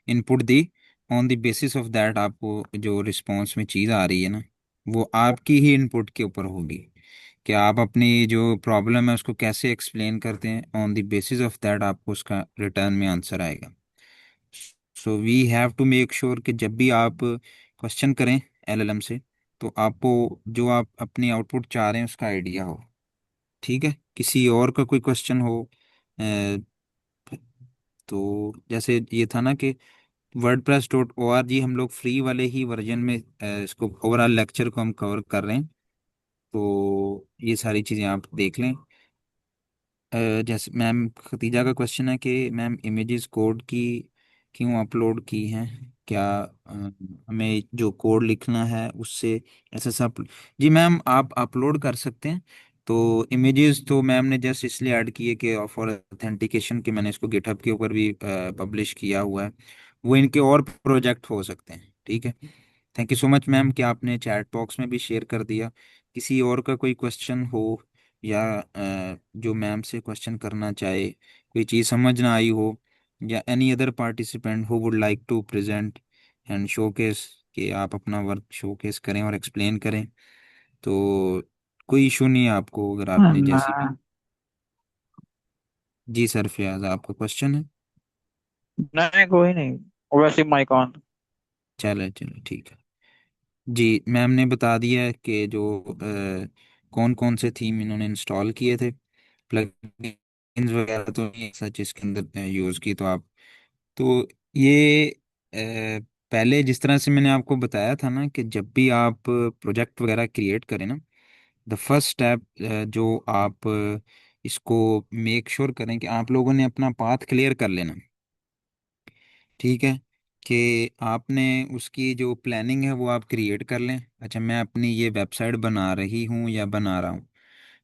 input the, on the basis of that आपको जो रिस्पॉन्स में चीज़ आ रही है ना, वो आपकी ही इनपुट के ऊपर होगी कि आप अपनी जो प्रॉब्लम है उसको कैसे एक्सप्लेन करते हैं। On the basis of that आपको उसका रिटर्न में आंसर आएगा। So we have to make sure कि जब भी आप क्वेश्चन करें एलएलएम से, तो आपको जो आप अपनी आउटपुट चाह रहे हैं उसका आइडिया हो। ठीक है। किसी और का कोई क्वेश्चन हो तो जैसे ये था ना कि wordpress.org हम लोग फ्री वाले ही वर्जन में इसको ओवरऑल लेक्चर को हम कवर कर रहे हैं। तो ये सारी चीज़ें आप देख लें। जैसे मैम खतीजा का क्वेश्चन है कि मैम इमेजेस कोड की क्यों अपलोड की हैं, क्या हमें जो कोड लिखना है उससे ऐसा सब। जी मैम आप अपलोड कर सकते हैं। तो इमेजेस तो मैम ने जस्ट इसलिए ऐड की है कि फॉर ऑथेंटिकेशन के मैंने इसको गिटहब के ऊपर भी पब्लिश किया हुआ है। वो इनके और प्रोजेक्ट हो सकते हैं। ठीक है। Thank you so much ma'am कि आपने चैट बॉक्स में भी शेयर कर दिया। किसी और का कोई क्वेश्चन हो या जो मैम से क्वेश्चन करना चाहे, कोई चीज़ समझ ना आई हो, या any other participant who would like to present and showcase, कि आप अपना वर्क शोकेस करें और एक्सप्लेन करें, तो कोई इशू नहीं है आपको अगर आपने जैसी भी। मैं जी सर फयाज आपका क्वेश्चन है। नहीं, कोई नहीं, वैसे माइक ऑन। चले चले ठीक है। जी मैम ने बता दिया है कि जो कौन कौन से थीम इन्होंने इंस्टॉल किए थे। प्लगइन्स वगैरह तो नहीं सच इसके अंदर यूज़ की तो आप, तो ये पहले जिस तरह से मैंने आपको बताया था ना कि जब भी आप प्रोजेक्ट वगैरह क्रिएट करें ना, द फर्स्ट स्टेप जो आप इसको मेक श्योर करें कि आप लोगों ने अपना पाथ क्लियर कर लेना। ठीक है। कि आपने उसकी जो प्लानिंग है वो आप क्रिएट कर लें। अच्छा मैं अपनी ये वेबसाइट बना रही हूँ या बना रहा हूँ,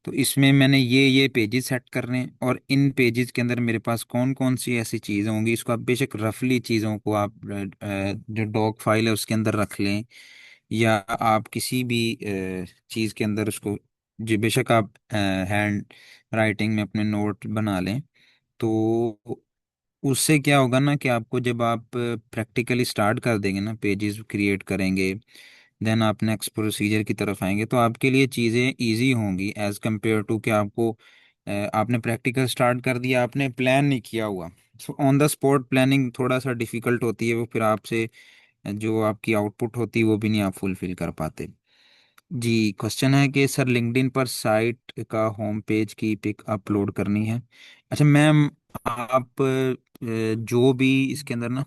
तो इसमें मैंने ये पेजेस सेट करने हैं और इन पेजेस के अंदर मेरे पास कौन कौन सी ऐसी चीज़ें होंगी। इसको आप बेशक रफली चीज़ों को आप जो डॉक फाइल है उसके अंदर रख लें, या आप किसी भी चीज़ के अंदर उसको, जो बेशक आप हैंड राइटिंग में अपने नोट बना लें। तो उससे क्या होगा ना कि आपको जब आप प्रैक्टिकली स्टार्ट कर देंगे ना, पेजेस क्रिएट करेंगे, देन आप नेक्स्ट प्रोसीजर की तरफ आएंगे, तो आपके लिए चीज़ें इजी होंगी एज कम्पेयर टू कि आपको आपने प्रैक्टिकल स्टार्ट कर दिया, आपने प्लान नहीं किया हुआ। So on the spot planning थोड़ा सा डिफिकल्ट होती है, वो फिर आपसे जो आपकी आउटपुट होती है वो भी नहीं आप फुलफिल कर पाते। जी क्वेश्चन है कि सर लिंक्डइन पर साइट का होम पेज की पिक अपलोड करनी है। अच्छा मैम आप जो भी इसके अंदर ना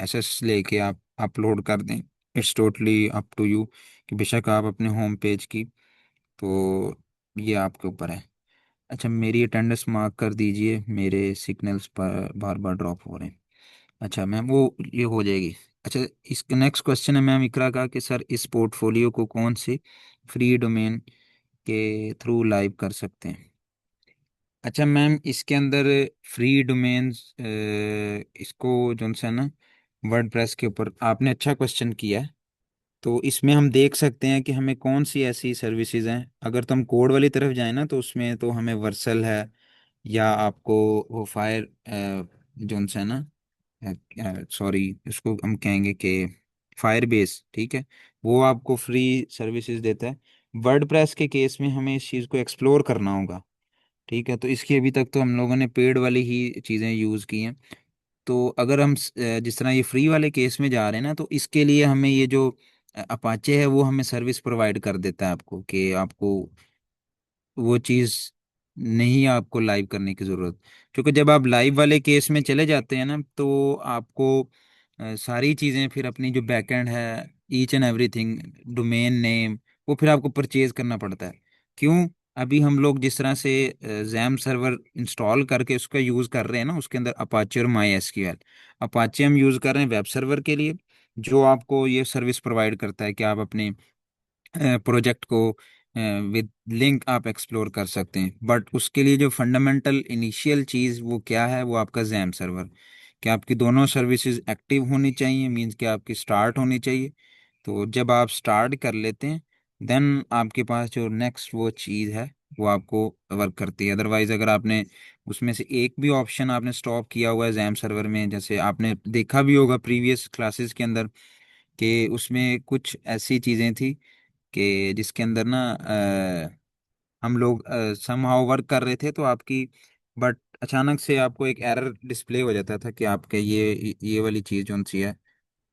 एसेस लेके आप अपलोड कर दें, it's totally up to you कि बेशक आप अपने होम पेज की, तो ये आपके ऊपर है। अच्छा मेरी अटेंडेंस मार्क कर दीजिए, मेरे सिग्नल्स पर बार बार ड्रॉप हो रहे हैं। अच्छा मैम वो ये हो जाएगी। अच्छा इसका नेक्स्ट क्वेश्चन है मैम इकरा का कि सर इस पोर्टफोलियो को कौन से फ्री डोमेन के थ्रू लाइव कर सकते हैं। अच्छा मैम इसके अंदर फ्री डोमेन्स इसको जो सा ना वर्डप्रेस के ऊपर आपने अच्छा क्वेश्चन किया है। तो इसमें हम देख सकते हैं कि हमें कौन सी ऐसी सर्विसेज हैं। अगर तो हम कोड वाली तरफ जाएं ना, तो उसमें तो हमें वर्सल है, या आपको वो फायर जो सा है ना, सॉरी उसको हम कहेंगे कि फायर बेस। ठीक है। वो आपको फ्री सर्विसेज देता है। वर्डप्रेस के केस में हमें इस चीज़ को एक्सप्लोर करना होगा। ठीक है। तो इसकी अभी तक तो हम लोगों ने पेड वाली ही चीज़ें यूज़ की हैं। तो अगर हम जिस तरह ये फ्री वाले केस में जा रहे हैं ना, तो इसके लिए हमें ये जो अपाचे है वो हमें सर्विस प्रोवाइड कर देता है आपको, कि आपको वो चीज़ नहीं आपको लाइव करने की ज़रूरत। क्योंकि जब आप लाइव वाले केस में चले जाते हैं ना, तो आपको सारी चीज़ें फिर अपनी जो बैकएंड है, each and everything, domain name, वो फिर आपको परचेज करना पड़ता है। क्यों? अभी हम लोग जिस तरह से जैम सर्वर इंस्टॉल करके उसका यूज़ कर रहे हैं ना, उसके अंदर अपाचे और माई एसक्यूएल। अपाचे हम यूज़ कर रहे हैं वेब सर्वर के लिए, जो आपको ये सर्विस प्रोवाइड करता है कि आप अपने प्रोजेक्ट को विद लिंक आप एक्सप्लोर कर सकते हैं। बट उसके लिए जो फंडामेंटल इनिशियल चीज़ वो क्या है, वो आपका जैम सर्वर। कि आपकी दोनों सर्विसेज एक्टिव होनी चाहिए, मींस कि आपकी स्टार्ट होनी चाहिए। तो जब आप स्टार्ट कर लेते हैं, देन आपके पास जो नेक्स्ट वो चीज़ है वो आपको वर्क करती है। अदरवाइज अगर आपने उसमें से एक भी ऑप्शन आपने स्टॉप किया हुआ है जैम सर्वर में, जैसे आपने देखा भी होगा प्रीवियस क्लासेस के अंदर, कि उसमें कुछ ऐसी चीज़ें थी कि जिसके अंदर ना हम लोग समहाउ वर्क कर रहे थे तो आपकी, बट अचानक से आपको एक एरर डिस्प्ले हो जाता था कि आपके ये वाली चीज़ जो सी है,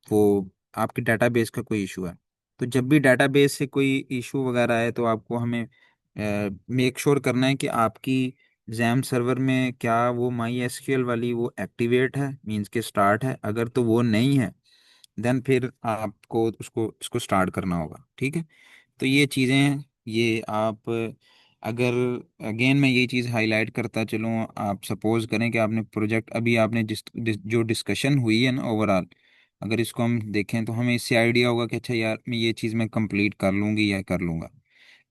वो आपके डेटाबेस का कोई इशू है। तो जब भी डेटाबेस से कोई इशू वगैरह है, तो आपको हमें मेक श्योर करना है कि आपकी जैम सर्वर में क्या वो माई एसक्यूएल वाली वो एक्टिवेट है, मींस के स्टार्ट है। अगर तो वो नहीं है, देन फिर आपको उसको इसको स्टार्ट करना होगा। ठीक है? तो ये चीज़ें हैं, ये आप अगर, अगेन मैं ये चीज़ हाईलाइट करता चलूँ, आप सपोज करें कि आपने प्रोजेक्ट अभी आपने जो डिस्कशन हुई है ना ओवरऑल, अगर इसको हम देखें तो हमें इससे आइडिया होगा कि अच्छा यार, मैं ये चीज़ मैं कंप्लीट कर लूँगी या कर लूँगा।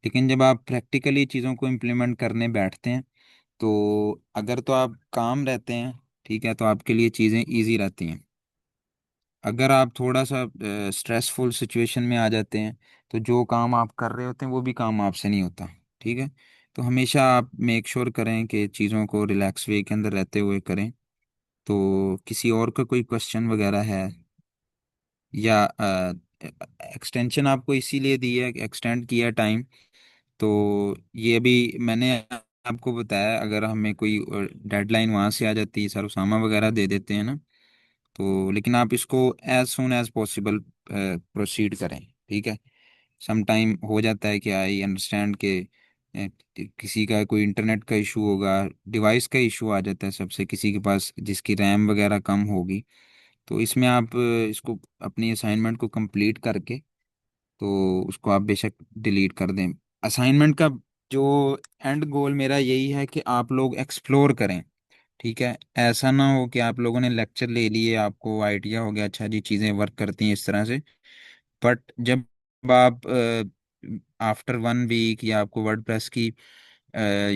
लेकिन जब आप प्रैक्टिकली चीज़ों को इम्प्लीमेंट करने बैठते हैं, तो अगर तो आप काम रहते हैं, ठीक है, तो आपके लिए चीज़ें ईजी रहती हैं। अगर आप थोड़ा सा स्ट्रेसफुल सिचुएशन में आ जाते हैं, तो जो काम आप कर रहे होते हैं वो भी काम आपसे नहीं होता। ठीक है? तो हमेशा आप मेक श्योर करें कि चीज़ों को रिलैक्स वे के अंदर रहते हुए करें। तो किसी और का कोई क्वेश्चन वगैरह है, या एक्सटेंशन आपको इसीलिए दी है, एक्सटेंड किया टाइम, तो ये अभी मैंने आपको बताया, अगर हमें कोई डेडलाइन वहाँ से आ जाती है, सर उसामा वगैरह दे देते हैं ना, तो लेकिन आप इसको as soon as possible proceed करें। ठीक है? सम टाइम हो जाता है कि आई अंडरस्टैंड के किसी का कोई इंटरनेट का इशू होगा, डिवाइस का इशू आ जाता है सबसे, किसी के पास जिसकी रैम वगैरह कम होगी। तो इसमें आप इसको अपनी असाइनमेंट को कंप्लीट करके, तो उसको आप बेशक डिलीट कर दें। असाइनमेंट का जो एंड गोल मेरा यही है कि आप लोग एक्सप्लोर करें। ठीक है? ऐसा ना हो कि आप लोगों ने लेक्चर ले लिए, आपको आइडिया हो गया अच्छा जी चीज़ें वर्क करती हैं इस तरह से, बट जब आप आफ्टर 1 वीक या आपको वर्डप्रेस की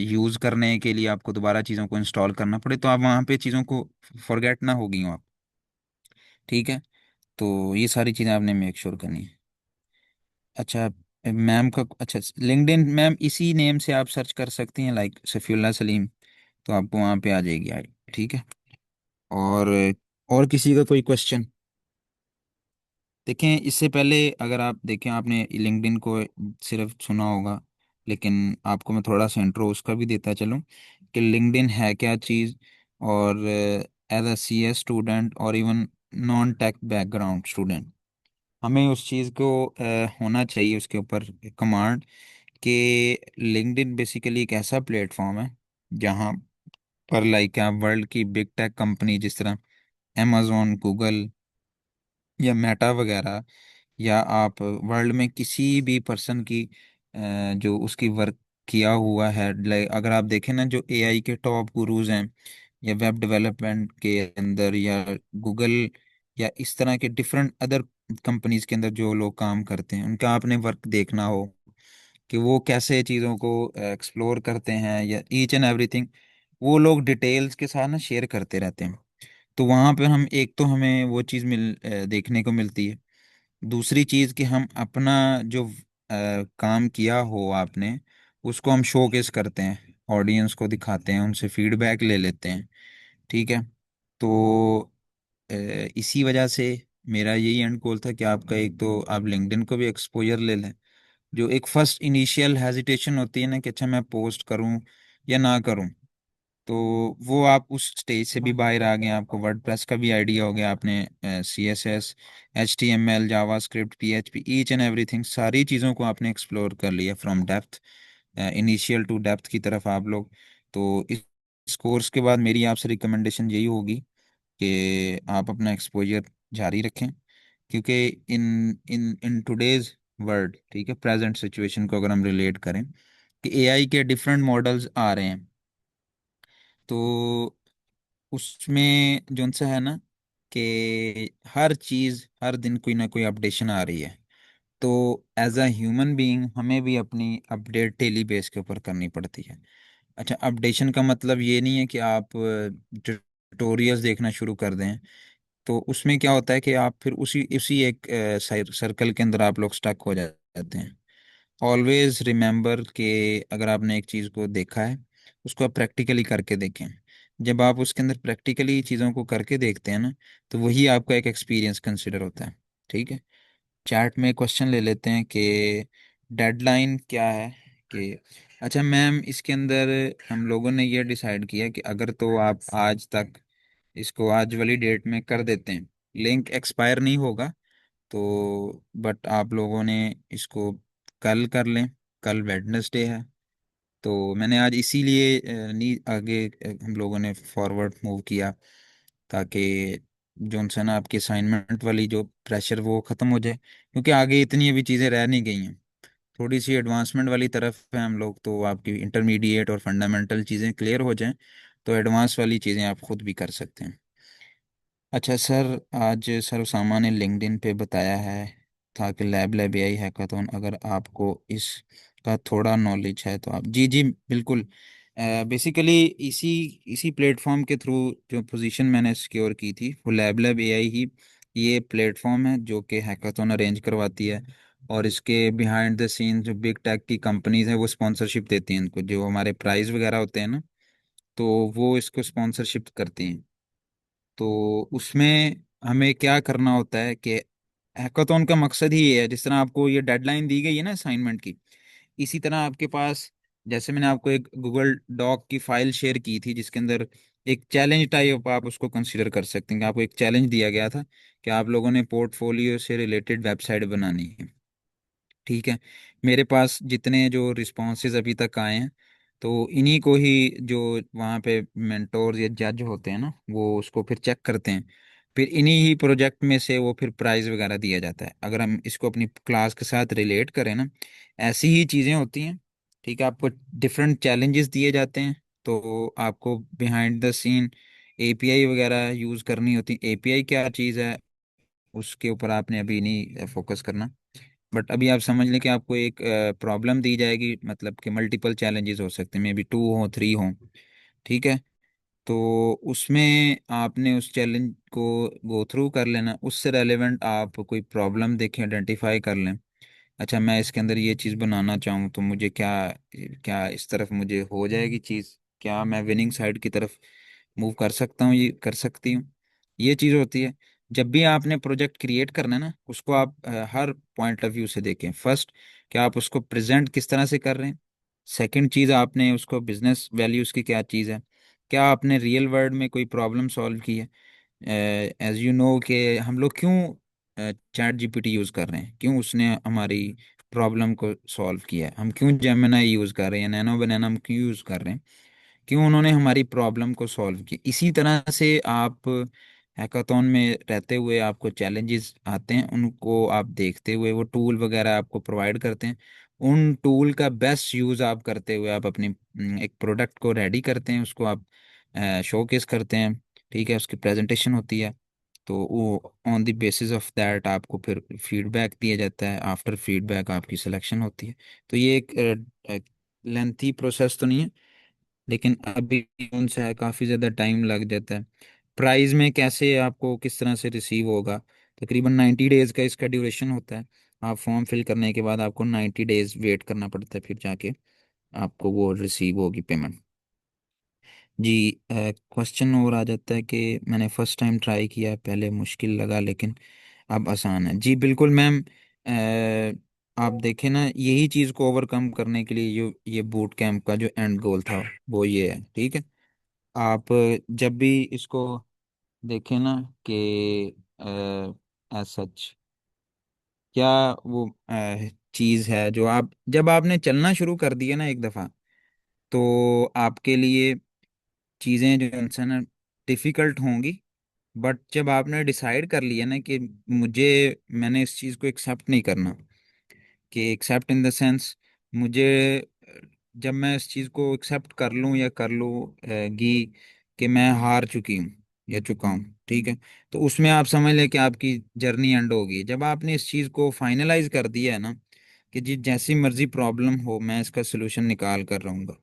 यूज़ करने के लिए आपको दोबारा चीज़ों को इंस्टॉल करना पड़े, तो आप वहाँ पे चीज़ों को फॉरगेट ना होगी हो आप। ठीक है? तो ये सारी चीज़ें आपने मेक श्योर करनी है। अच्छा, मैम का, अच्छा, लिंक्डइन मैम इसी नेम से आप सर्च कर सकती हैं, लाइक सफ़ीउल्लाह सलीम, तो आपको वहाँ पे आ जाएगी आई। ठीक है? और किसी का कोई क्वेश्चन? देखें, इससे पहले अगर आप देखें, आपने लिंक्डइन को सिर्फ सुना होगा, लेकिन आपको मैं थोड़ा सा इंट्रो उसका भी देता चलूं कि लिंक्डइन है क्या चीज़। और as a C S student और even non tech background student, हमें उस चीज़ को होना चाहिए उसके ऊपर कमांड, कि लिंक्डइन बेसिकली एक ऐसा प्लेटफॉर्म है जहाँ पर लाइक आप वर्ल्ड की बिग टेक कंपनी जिस तरह अमेजोन, गूगल या मेटा वगैरह, या आप वर्ल्ड में किसी भी पर्सन की जो उसकी वर्क किया हुआ है, लाइक अगर आप देखें ना, जो एआई के टॉप गुरुज हैं, या वेब डेवलपमेंट के अंदर, या गूगल, या इस तरह के डिफरेंट अदर कंपनीज के अंदर जो लोग काम करते हैं, उनका आपने वर्क देखना हो कि वो कैसे चीज़ों को एक्सप्लोर करते हैं, या ईच एंड एवरीथिंग वो लोग डिटेल्स के साथ ना शेयर करते रहते हैं। तो वहाँ पे हम एक तो हमें वो चीज़ देखने को मिलती है। दूसरी चीज़ कि हम अपना जो काम किया हो आपने, उसको हम शोकेस करते हैं, ऑडियंस को दिखाते हैं, उनसे फीडबैक ले लेते हैं। ठीक है? तो अ, इसी वजह से मेरा यही एंड गोल था कि आपका एक तो आप लिंक्डइन को भी एक्सपोजर ले लें। जो एक फर्स्ट इनिशियल हेजिटेशन होती है ना कि अच्छा मैं पोस्ट करूं या ना करूं, तो वो आप उस स्टेज से भी बाहर आ गए, आपको वर्डप्रेस का भी आइडिया हो गया, आपने CSS, HTML, JavaScript, PHP, each and everything, सारी चीज़ों को आपने एक्सप्लोर कर लिया from depth, initial to depth की तरफ आप लोग। तो इस कोर्स के बाद मेरी आपसे रिकमेंडेशन यही होगी कि आप अपना एक्सपोजर जारी रखें, क्योंकि इन इन इन टुडेज वर्ल्ड, ठीक है, प्रेजेंट सिचुएशन को अगर हम रिलेट करें कि AI के डिफरेंट मॉडल्स आ रहे हैं, तो उसमें जो सा है ना कि हर चीज़ हर दिन कोई ना कोई अपडेशन आ रही है। तो एज अ ह्यूमन बीइंग हमें भी अपनी अपडेट डेली बेस के ऊपर करनी पड़ती है। अच्छा, अपडेशन का मतलब ये नहीं है कि आप ट्यूटोरियल्स देखना शुरू कर दें। तो उसमें क्या होता है कि आप फिर उसी उसी एक सर्कल के अंदर आप लोग स्टक हो जाते हैं। ऑलवेज रिमेंबर कि अगर आपने एक चीज़ को देखा है, उसको आप प्रैक्टिकली करके देखें। जब आप उसके अंदर प्रैक्टिकली चीज़ों को करके देखते हैं ना, तो वही आपका एक एक्सपीरियंस कंसिडर होता है। ठीक है, चैट में क्वेश्चन ले लेते हैं कि डेडलाइन क्या है। कि अच्छा मैम, इसके अंदर हम लोगों ने ये डिसाइड किया कि अगर तो आप आज तक इसको आज वाली डेट में कर देते हैं, लिंक एक्सपायर नहीं होगा, तो बट आप लोगों ने इसको कल कर लें, कल वेडनेसडे है। तो मैंने आज इसीलिए नहीं आगे हम लोगों ने फॉरवर्ड मूव किया, ताकि जो उनसे ना आपकी असाइनमेंट वाली जो प्रेशर वो ख़त्म हो जाए, क्योंकि आगे इतनी अभी चीज़ें रह नहीं गई हैं। थोड़ी सी एडवांसमेंट वाली तरफ है हम लोग, तो आपकी इंटरमीडिएट और फंडामेंटल चीज़ें क्लियर हो जाएं, तो एडवांस वाली चीज़ें आप खुद भी कर सकते हैं। अच्छा सर, आज सर उसामा ने लिंक्डइन पे बताया है था कि लैब AI हैकाथॉन, अगर आपको इसका थोड़ा नॉलेज है तो आप। जी जी बिल्कुल। बेसिकली इसी इसी प्लेटफॉर्म के थ्रू जो पोजीशन मैंने सिक्योर की थी, वो लैब AI ही ये प्लेटफॉर्म है जो कि हैकाथॉन अरेंज करवाती है। और इसके बिहाइंड द सीन जो बिग टेक की कंपनीज हैं वो स्पॉन्सरशिप देती हैं इनको, जो हमारे प्राइज वगैरह होते हैं ना, तो वो इसको स्पॉन्सरशिप करती हैं। तो उसमें हमें क्या करना होता है कि हैकाथॉन का मकसद ही ये है, जिस तरह आपको ये डेडलाइन दी गई है ना असाइनमेंट की, इसी तरह आपके पास, जैसे मैंने आपको एक गूगल डॉक की फाइल शेयर की थी जिसके अंदर एक चैलेंज टाइप आप उसको कंसीडर कर सकते हैं, कि आपको एक चैलेंज दिया गया था कि आप लोगों ने पोर्टफोलियो से रिलेटेड वेबसाइट बनानी है। ठीक है, मेरे पास जितने जो रिस्पॉन्सेज अभी तक आए हैं, तो इन्हीं को ही जो वहाँ पे मेंटोर या जज होते हैं ना, वो उसको फिर चेक करते हैं। फिर इन्हीं ही प्रोजेक्ट में से वो फिर प्राइज वगैरह दिया जाता है। अगर हम इसको अपनी क्लास के साथ रिलेट करें ना, ऐसी ही चीज़ें होती हैं। ठीक है, आपको डिफरेंट चैलेंजेस दिए जाते हैं, तो आपको बिहाइंड द सीन API वगैरह यूज़ करनी होती है। API क्या चीज़ है उसके ऊपर आपने अभी नहीं फोकस करना, बट अभी आप समझ लें कि आपको एक प्रॉब्लम दी जाएगी, मतलब कि मल्टीपल चैलेंजेस हो सकते हैं, मे बी 2 हो 3 हो। ठीक है, तो उसमें आपने उस चैलेंज को गो थ्रू कर लेना, उससे रेलेवेंट आप कोई प्रॉब्लम देखें, आइडेंटिफाई कर लें। अच्छा, मैं इसके अंदर ये चीज़ बनाना चाहूँ तो मुझे क्या क्या इस तरफ मुझे हो जाएगी चीज़, क्या मैं विनिंग साइड की तरफ मूव कर सकता हूँ, ये कर सकती हूँ। ये चीज़ होती है। जब भी आपने प्रोजेक्ट क्रिएट करना है ना, उसको आप हर पॉइंट ऑफ व्यू से देखें। फर्स्ट, क्या आप उसको प्रेजेंट किस तरह से कर रहे हैं। सेकंड चीज़, आपने उसको बिजनेस वैल्यू उसकी क्या चीज़ है, क्या आपने रियल वर्ल्ड में कोई प्रॉब्लम सॉल्व की है। एज यू नो कि हम लोग क्यों ChatGPT यूज़ कर रहे हैं, क्यों उसने हमारी प्रॉब्लम को सॉल्व किया है। हम क्यों जेमिनाई यूज़ कर रहे हैं, नैनो बनाना हम क्यों यूज़ कर रहे हैं, क्यों उन्होंने हमारी प्रॉब्लम को सॉल्व किया। इसी तरह से आप हैकाथॉन में रहते हुए आपको चैलेंजेस आते हैं, उनको आप देखते हुए वो टूल वगैरह आपको प्रोवाइड करते हैं, उन टूल का बेस्ट यूज़ आप करते हुए आप अपनी एक प्रोडक्ट को रेडी करते हैं, उसको आप शोकेस करते हैं। ठीक है, उसकी प्रेजेंटेशन होती है, तो वो on the basis of that आपको फिर फीडबैक दिया जाता है, आफ्टर फीडबैक आपकी सिलेक्शन होती है। तो ये एक लेंथी प्रोसेस तो नहीं है, लेकिन अभी उनसे है काफ़ी ज़्यादा टाइम लग जाता है। प्राइस में कैसे आपको किस तरह से रिसीव होगा, तकरीबन 90 डेज़ का इसका ड्यूरेशन होता है। आप फॉर्म फिल करने के बाद आपको 90 डेज़ वेट करना पड़ता है, फिर जाके आपको वो रिसीव होगी पेमेंट। जी, क्वेश्चन और आ जाता है कि मैंने फ़र्स्ट टाइम ट्राई किया, पहले मुश्किल लगा लेकिन अब आसान है। जी बिल्कुल मैम। आप देखें ना, यही चीज़ को ओवरकम करने के लिए ये बूट कैंप का जो एंड गोल था वो ये है। ठीक है, आप जब भी इसको देखें ना कि एज सच क्या वो चीज़ है जो आप जब आपने चलना शुरू कर दिया ना एक दफ़ा, तो आपके लिए चीज़ें जो है ना डिफ़िकल्ट होंगी। बट जब आपने डिसाइड कर लिया ना कि मैंने इस चीज़ को एक्सेप्ट नहीं करना, कि एक्सेप्ट इन द सेंस मुझे जब मैं इस चीज़ को एक्सेप्ट कर लूँ या कर लूँ गी कि मैं हार चुकी हूँ या चुका हूँ, ठीक है, तो उसमें आप समझ लें कि आपकी जर्नी एंड होगी। जब आपने इस चीज़ को फाइनलाइज कर दिया है ना कि जी जैसी मर्जी प्रॉब्लम हो मैं इसका सोल्यूशन निकाल कर रहूँगा,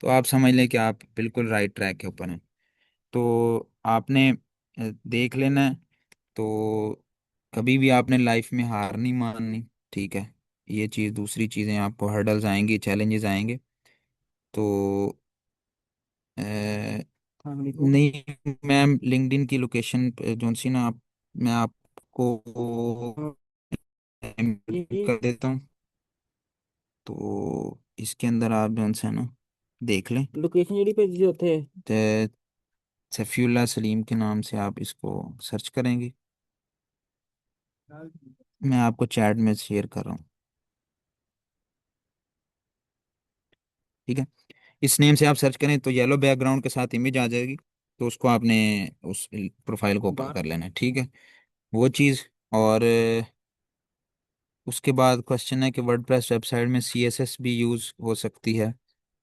तो आप समझ लें कि आप बिल्कुल राइट ट्रैक के ऊपर हैं। तो आपने देख लेना है। तो कभी भी आपने लाइफ में हार नहीं माननी, ठीक है। ये चीज़, दूसरी चीज़ें आपको हर्डल्स आएंगी, चैलेंजेस आएंगे, तो नहीं मैम, लिंक्डइन की लोकेशन जो सी ना आप, मैं आपको कर देता हूँ। तो इसके अंदर आप जो है ना देख लें, लोकेशन जी भेजी होते हैं, सफ़ीउल्लाह सलीम के नाम से आप इसको सर्च करेंगे। मैं आपको चैट में शेयर कर रहा हूँ, ठीक है। इस नेम से आप सर्च करें तो येलो बैकग्राउंड के साथ इमेज आ जाएगी, तो उसको आपने उस प्रोफाइल को ओपन कर लेना है, ठीक है। वो चीज़। और उसके बाद क्वेश्चन है कि वर्डप्रेस वेबसाइट में सीएसएस भी यूज़ हो सकती है।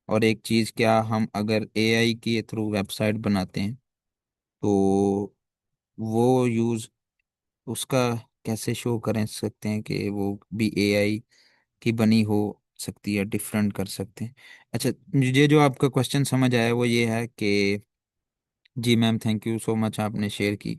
और एक चीज़, क्या हम अगर एआई के थ्रू वेबसाइट बनाते हैं तो वो यूज़ उसका कैसे शो करें सकते हैं कि वो भी एआई की बनी हो सकती है, डिफरेंट कर सकते हैं। अच्छा, मुझे जो आपका क्वेश्चन समझ आया वो ये है कि जी ma'am, thank you so much, आपने शेयर की।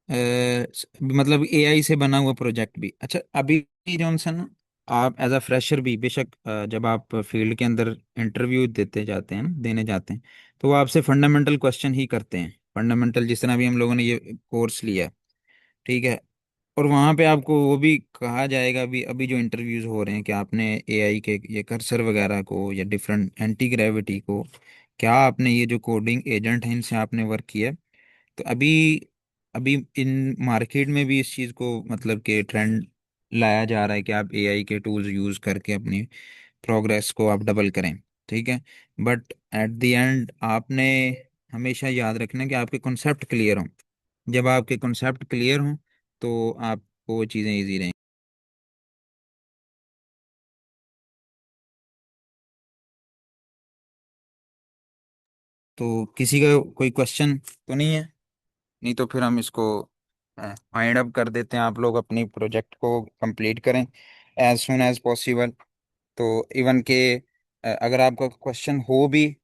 मतलब एआई से बना हुआ प्रोजेक्ट भी अच्छा। अभी जॉनसन, आप एज अ फ्रेशर भी बेशक जब आप फील्ड के अंदर इंटरव्यू देते जाते हैं ना, देने जाते हैं, तो वो आपसे फंडामेंटल क्वेश्चन ही करते हैं। फंडामेंटल जिस तरह भी हम लोगों ने ये कोर्स लिया, ठीक है। और वहाँ पे आपको वो भी कहा जाएगा, भी अभी जो इंटरव्यूज हो रहे हैं कि आपने एआई के ये कर्सर वगैरह को या डिफरेंट एंटी ग्रेविटी को, क्या आपने ये जो कोडिंग एजेंट हैं इनसे आपने वर्क किया है? तो अभी अभी इन मार्केट में भी इस चीज़ को मतलब कि ट्रेंड लाया जा रहा है कि आप एआई के टूल्स यूज़ करके अपनी प्रोग्रेस को आप डबल करें, ठीक है। बट एट द एंड आपने हमेशा याद रखना कि आपके कॉन्सेप्ट क्लियर हों। जब आपके कॉन्सेप्ट क्लियर हों तो आपको वो चीज़ें ईजी रहें। तो किसी का कोई क्वेश्चन तो नहीं है? नहीं तो फिर हम इसको वाइंड अप कर देते हैं। आप लोग अपनी प्रोजेक्ट को कंप्लीट करें एज सुन एज पॉसिबल। तो इवन के अगर आपका क्वेश्चन हो भी,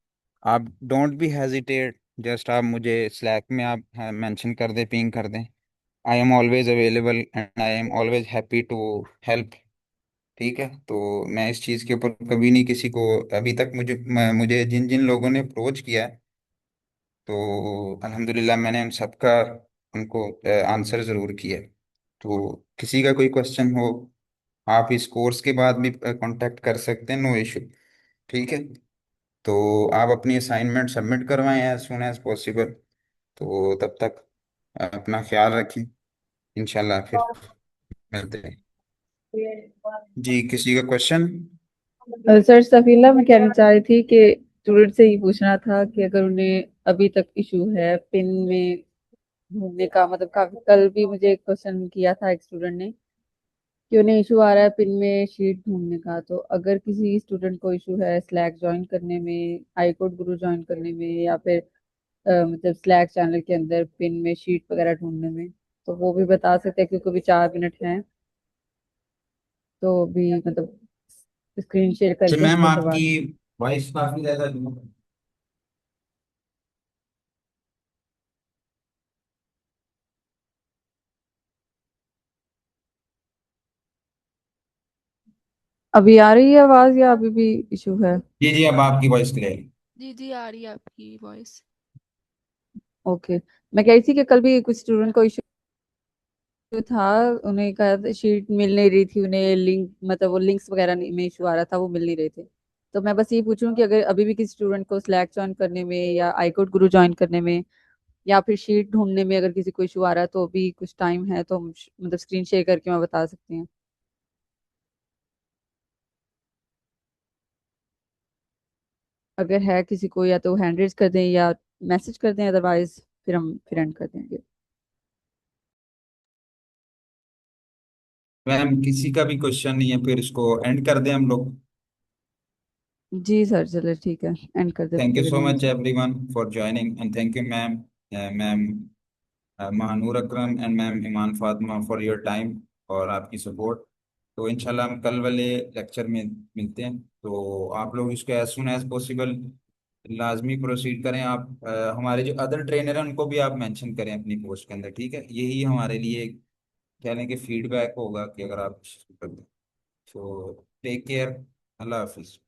आप डोंट बी हेजिटेट, जस्ट आप मुझे स्लैक में आप मेंशन कर दें, पिंग कर दें। I am always available and I am always happy to help, ठीक है। तो मैं इस चीज़ के ऊपर कभी नहीं किसी को, अभी तक मुझे जिन जिन लोगों ने अप्रोच किया है, तो अल्हम्दुलिल्लाह मैंने उन सबका उनको आंसर ज़रूर किया है। तो किसी का कोई क्वेश्चन हो, आप इस कोर्स के बाद भी कांटेक्ट कर सकते हैं, नो इशू, ठीक है। तो आप अपनी असाइनमेंट सबमिट करवाएं एज सुन एज पॉसिबल। तो तब तक अपना ख्याल रखें, इंशाल्लाह फिर मिलते हैं। जी, किसी का क्वेश्चन? सर सफीला, मैं कहना चाह रही थी कि स्टूडेंट से ही पूछना था कि अगर उन्हें अभी तक इशू है पिन में ढूंढने का, मतलब काफी कल भी मुझे एक क्वेश्चन किया था एक स्टूडेंट ने कि उन्हें इशू आ रहा है पिन में शीट ढूंढने का। तो अगर किसी स्टूडेंट को इशू है स्लैक ज्वाइन करने में, आई कोड गुरु ज्वाइन करने में, या फिर मतलब स्लैक चैनल के अंदर पिन में शीट वगैरह ढूंढने में, तो वो भी बता सकते हैं क्योंकि अभी 4 मिनट हैं। तो भी मतलब स्क्रीन शेयर जी करके मैम, हमसे आपकी सवाल। वॉइस काफ़ी ज़्यादा। अभी आ रही है आवाज या अभी भी इशू है? जी जी, अब आपकी वॉइस क्लियर है। जी जी, आ रही है आपकी वॉइस। ओके। मैं कह रही थी कि कल भी कुछ स्टूडेंट को इशू था, उन्हें कहा शीट मिल नहीं रही थी, उन्हें लिंक मतलब वो लिंक्स वगैरह में इशू आ रहा था, वो मिल नहीं रहे थे। तो मैं बस ये पूछ रही हूँ कि अगर अभी भी किसी स्टूडेंट को स्लैक ज्वाइन करने में या आईकोड गुरु ज्वाइन करने में या फिर शीट ढूंढने में अगर किसी को इशू आ रहा है तो अभी कुछ टाइम है तो हम मतलब स्क्रीन शेयर करके मैं बता सकती हूँ। अगर है किसी को या तो हैंड रेज कर दें या मैसेज कर दें, अदरवाइज फिर हम फिर एंड कर देंगे। मैम किसी का भी क्वेश्चन नहीं है, फिर इसको एंड कर दें हम लोग। जी सर, चलो ठीक है, एंड कर देते थैंक यू फिर सो यहीं मच से। Everyone for joining and thank you ma'am, ma'am Mahnoor Akram and ma'am Iman Fatima for your time और आपकी सपोर्ट। तो इंशाल्लाह हम कल वाले लेक्चर में मिलते हैं। तो आप लोग इसको एज सुन एज पॉसिबल लाजमी प्रोसीड करें। आप हमारे जो अदर ट्रेनर हैं उनको भी आप मेंशन करें अपनी पोस्ट के अंदर, ठीक है? यही हमारे लिए कह लें कि फीडबैक होगा कि अगर आप कर दें। सो टेक केयर, अल्लाह हाफिज।